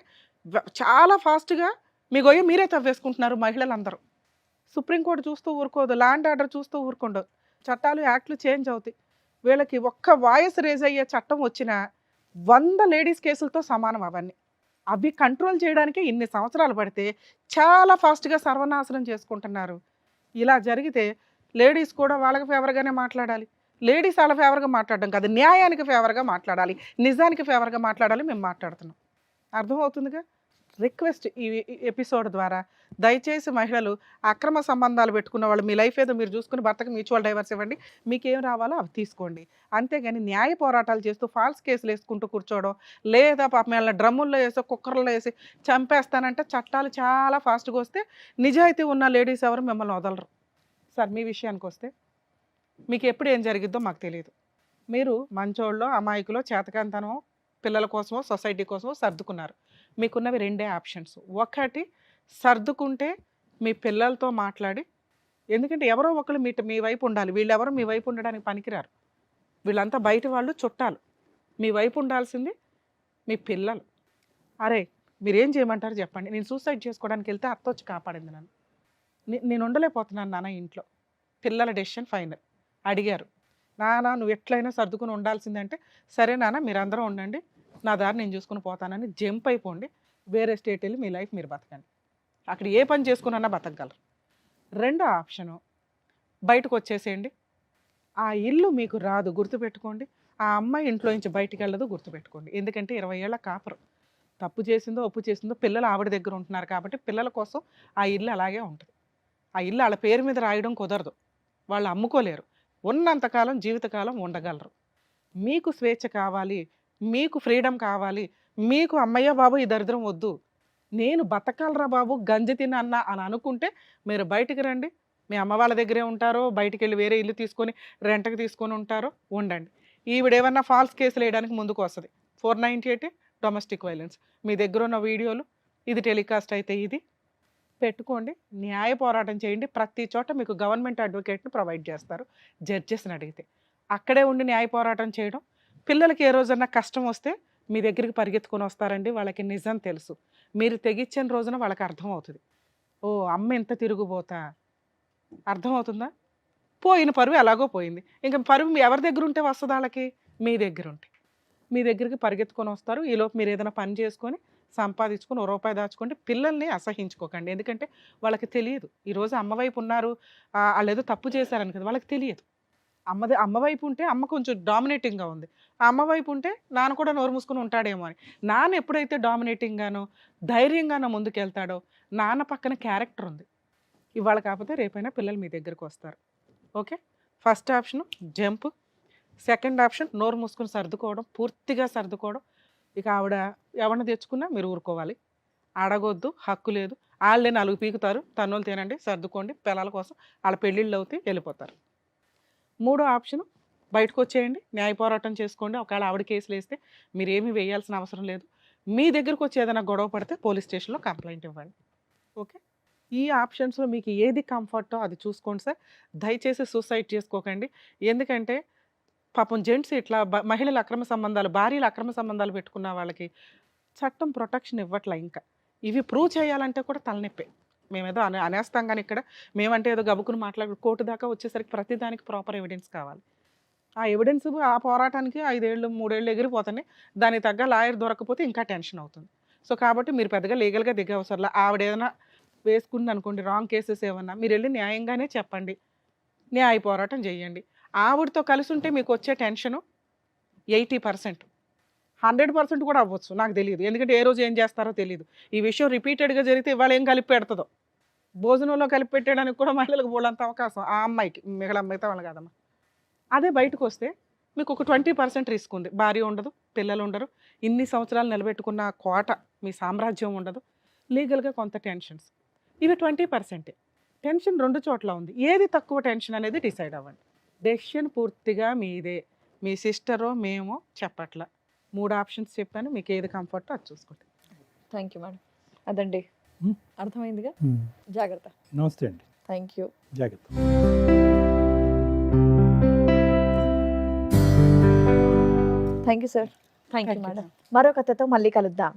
చాలా ఫాస్ట్గా మీ గొయ్య మీరే తవ్వేసుకుంటున్నారు మహిళలందరూ. సుప్రీంకోర్టు చూస్తూ ఊరుకోదు, ల్యాండ్ ఆర్డర్ చూస్తూ ఊరుకోండు, చట్టాలు యాక్ట్లు చేంజ్ అవుతాయి. వీళ్ళకి ఒక్క వాయిస్ రేజ్ అయ్యే చట్టం వచ్చినా 100 లేడీస్ కేసులతో సమానం అవన్నీ, అవి కంట్రోల్ చేయడానికి ఇన్ని సంవత్సరాలు పడితే చాలా ఫాస్ట్గా సర్వనాశనం చేసుకుంటున్నారు. ఇలా జరిగితే లేడీస్ కూడా వాళ్ళకి ఫేవర్గానే మాట్లాడాలి, లేడీస్ వాళ్ళ ఫేవర్గా మాట్లాడడం కాదు, న్యాయానికి ఫేవర్గా మాట్లాడాలి, నిజానికి ఫేవర్గా మాట్లాడాలి, మేము మాట్లాడుతున్నాం. అర్థమవుతుందిగా? రిక్వెస్ట్ ఈ ఎపిసోడ్ ద్వారా దయచేసి మహిళలు అక్రమ సంబంధాలు పెట్టుకున్న వాళ్ళు మీ లైఫ్ ఏదో మీరు చూసుకుని భర్తకు మ్యూచువల్ డైవర్స్ ఇవ్వండి, మీకు ఏం రావాలో అవి తీసుకోండి, అంతేగాని న్యాయ పోరాటాలు చేస్తూ ఫాల్స్ కేసులు వేసుకుంటూ కూర్చోవడం, లేదా పాపం వాళ్ళ డ్రమ్ముల్లో వేసి కుక్కర్లో వేసి చంపేస్తానంటే చట్టాలు చాలా ఫాస్ట్గా వస్తే నిజాయితీ ఉన్న లేడీస్ ఎవరు మిమ్మల్ని వదలరు. సార్ మీ విషయానికి వస్తే మీకు ఎప్పుడు ఏం జరిగిద్దో మాకు తెలియదు, మీరు మంచోళ్ళో అమాయకులో చేతకాంతనమో పిల్లల కోసమో సొసైటీ కోసమో సర్దుకున్నారు, మీకున్నవి 2 ఆప్షన్స్. ఒకటి సర్దుకుంటే మీ పిల్లలతో మాట్లాడి, ఎందుకంటే ఎవరో ఒకరు మీ వైపు ఉండాలి, వీళ్ళెవరో మీ వైపు ఉండడానికి పనికిరారు, వీళ్ళంతా బయట వాళ్ళు చుట్టాలు, మీ వైపు ఉండాల్సింది మీ పిల్లలు. అరే మీరేం చేయమంటారు చెప్పండి, నేను సూసైడ్ చేసుకోవడానికి వెళ్తే అత్త వచ్చి కాపాడింది నన్ను, నేను ఉండలేకపోతున్నాను నాన్న ఇంట్లో, పిల్లల డెసిషన్ ఫైనల్, అడిగారు నాన్న నువ్వు ఎట్లయినా సర్దుకుని ఉండాల్సిందంటే సరే నాన్న మీరందరూ ఉండండి, నా దారి నేను చూసుకుని పోతానని జంప్ అయిపోండి, వేరే స్టేట్ వెళ్ళి మీ లైఫ్ మీరు బతకండి, అక్కడ ఏ పని చేసుకున్నా బతకగలరు. 2వ ఆప్షను బయటకు వచ్చేసేయండి, ఆ ఇల్లు మీకు రాదు గుర్తుపెట్టుకోండి, ఆ అమ్మాయి ఇంట్లో నుంచి బయటికి వెళ్ళదు గుర్తుపెట్టుకోండి, ఎందుకంటే 20 ఏళ్ల కాపురం, తప్పు చేసిందో ఒప్పు చేసిందో పిల్లలు ఆవిడ దగ్గర ఉంటున్నారు కాబట్టి పిల్లల కోసం ఆ ఇల్లు అలాగే ఉంటుంది, ఆ ఇల్లు వాళ్ళ పేరు మీద రాయడం కుదరదు, వాళ్ళు అమ్ముకోలేరు, ఉన్నంతకాలం జీవితకాలం ఉండగలరు. మీకు స్వేచ్ఛ కావాలి, మీకు ఫ్రీడమ్ కావాలి, మీకు అమ్మయ్య బాబు ఈ దరిద్రం వద్దు, నేను బతకాలరా బాబు గంజి తినన్నా అని అనుకుంటే మీరు బయటికి రండి, మీ అమ్మ వాళ్ళ దగ్గరే ఉంటారో బయటికి వెళ్ళి వేరే ఇల్లు తీసుకొని రెంట్కి తీసుకొని ఉంటారో ఉండండి. ఈవిడేమన్నా ఫాల్స్ కేసులు వేయడానికి ముందుకు వస్తుంది, 498 డొమెస్టిక్ వైలెన్స్, మీ దగ్గర ఉన్న వీడియోలు ఇది టెలికాస్ట్ అయితే ఇది పెట్టుకోండి, న్యాయ పోరాటం చేయండి, ప్రతి చోట మీకు గవర్నమెంట్ అడ్వకేట్ని ప్రొవైడ్ చేస్తారు, జడ్జెస్ని అడిగితే అక్కడే ఉండి న్యాయ పోరాటం చేయడం. పిల్లలకి ఏ రోజన్నా కష్టం వస్తే మీ దగ్గరికి పరిగెత్తుకొని వస్తారండి, వాళ్ళకి నిజం తెలుసు, మీరు తెగిచ్చిన రోజున వాళ్ళకి అర్థమవుతుంది, ఓ అమ్మ ఎంత తిరుగుబోతా, అర్థమవుతుందా? పోయిన పరువు ఎలాగో పోయింది, ఇంకా పరువు ఎవరి దగ్గర ఉంటే వస్తుంది వాళ్ళకి, మీ దగ్గర ఉంటే మీ దగ్గరికి పరిగెత్తుకొని వస్తారు, ఈలోపు మీరు ఏదైనా పని చేసుకొని సంపాదించుకుని ఓ రూపాయి దాచుకోండి. పిల్లల్ని అసహించుకోకండి. ఎందుకంటే వాళ్ళకి తెలియదు. ఈరోజు అమ్మ వైపు ఉన్నారు, వాళ్ళు ఏదో తప్పు చేశారని కదా, వాళ్ళకి తెలియదు. అమ్మ వైపు ఉంటే అమ్మ కొంచెం డామినేటింగ్గా ఉంది, ఆ అమ్మ వైపు ఉంటే నాన్న కూడా నోరు మూసుకుని ఉంటాడేమో అని. నాన్న ఎప్పుడైతే డామినేటింగ్గానో ధైర్యంగానో ముందుకెళ్తాడో, నాన్న పక్కన క్యారెక్టర్ ఉంది. ఇవాళ కాకపోతే రేపైనా పిల్లలు మీ దగ్గరకు వస్తారు. Okay, first option jump, second option నోరు మూసుకుని సర్దుకోవడం, పూర్తిగా సర్దుకోవడం. ఇక ఆవిడ ఎవరిని తెచ్చుకున్నా మీరు ఊరుకోవాలి, అడగొద్దు, హక్కు లేదు. వాళ్ళే 4 పీకుతారు, తన్నులు తినండి, సర్దుకోండి, పిల్లల కోసం వాళ్ళ పెళ్ళిళ్ళు అవుతాయి, వెళ్ళిపోతారు. మూడో ఆప్షన్ బయటకు వచ్చేయండి, న్యాయ పోరాటం చేసుకోండి. ఒకవేళ ఆవిడ కేసులు వేస్తే మీరు ఏమీ వేయాల్సిన అవసరం లేదు. మీ దగ్గరకు వచ్చి ఏదైనా గొడవ పడితే పోలీస్ స్టేషన్లో కంప్లైంట్ ఇవ్వండి. ఓకే, ఈ ఆప్షన్స్లో మీకు ఏది కంఫర్టో అది చూసుకోండి సార్. దయచేసి సూసైడ్ చేసుకోకండి. ఎందుకంటే పాపం జెంట్స్ ఇట్లా మహిళల అక్రమ సంబంధాలు, భార్యల అక్రమ సంబంధాలు పెట్టుకున్న వాళ్ళకి చట్టం ప్రొటెక్షన్ ఇవ్వట్లే. ఇంకా ఇవి ప్రూవ్ చేయాలంటే కూడా తలనొప్పే. మేమేదో అనేస్తాం కానీ ఇక్కడ మేమంటే ఏదో గబుకుని మాట్లాడు, కోర్టు దాకా వచ్చేసరికి ప్రతిదానికి ప్రాపర్ ఎవిడెన్స్ కావాలి. ఆ ఎవిడెన్స్ ఆ పోరాటానికి 5 ఏళ్ళు 3 ఏళ్ళు ఎగిరిపోతాయి. దానికి తగ్గ లాయర్ దొరకకపోతే ఇంకా టెన్షన్ అవుతుంది. సో కాబట్టి మీరు పెద్దగా లీగల్గా దిగవసరలా. ఆవిడ ఏదైనా వేసుకుంది అనుకోండి రాంగ్ కేసెస్ ఏమన్నా, మీరు వెళ్ళి న్యాయంగానే చెప్పండి, న్యాయ పోరాటం చేయండి. ఆవిడతో కలిసి ఉంటే మీకు వచ్చే టెన్షను 80%, 100% కూడా అవ్వచ్చు, నాకు తెలియదు. ఎందుకంటే ఏ రోజు ఏం చేస్తారో తెలియదు. ఈ విషయం రిపీటెడ్గా జరిగితే ఇవాళ ఏం కలిపి పెడుతుందో, భోజనంలో కలిపి పెట్టడానికి కూడా మహిళలకు బోలంత అవకాశం, ఆ అమ్మాయికి, మిగతా వాళ్ళు కాదమ్మా. అదే బయటకు వస్తే మీకు ఒక 20% రిస్క్ ఉంది. భార్య ఉండదు, పిల్లలు ఉండరు, ఇన్ని సంవత్సరాలు నిలబెట్టుకున్న కోట, మీ సామ్రాజ్యం ఉండదు, లీగల్గా కొంత టెన్షన్స్. ఇవి 20%. టెన్షన్ 2 చోట్ల ఉంది. ఏది తక్కువ టెన్షన్ అనేది డిసైడ్ అవ్వండి. డెసిషన్ పూర్తిగా మీదే. మీ సిస్టరో మేమో చెప్పట్ల. 3 ఆప్షన్స్ చెప్పాను, మీకు ఏది కంఫర్టో అది చూసుకోండి. Thank you madam. అదండి, అర్థమైందిగా. జాగ్రత్త. నమస్తే అండి. Thank you. జాగ్రత్త. Thank you sir. Thank you Thank you. Madam. మరో కథతో మళ్ళీ కలుద్దాం.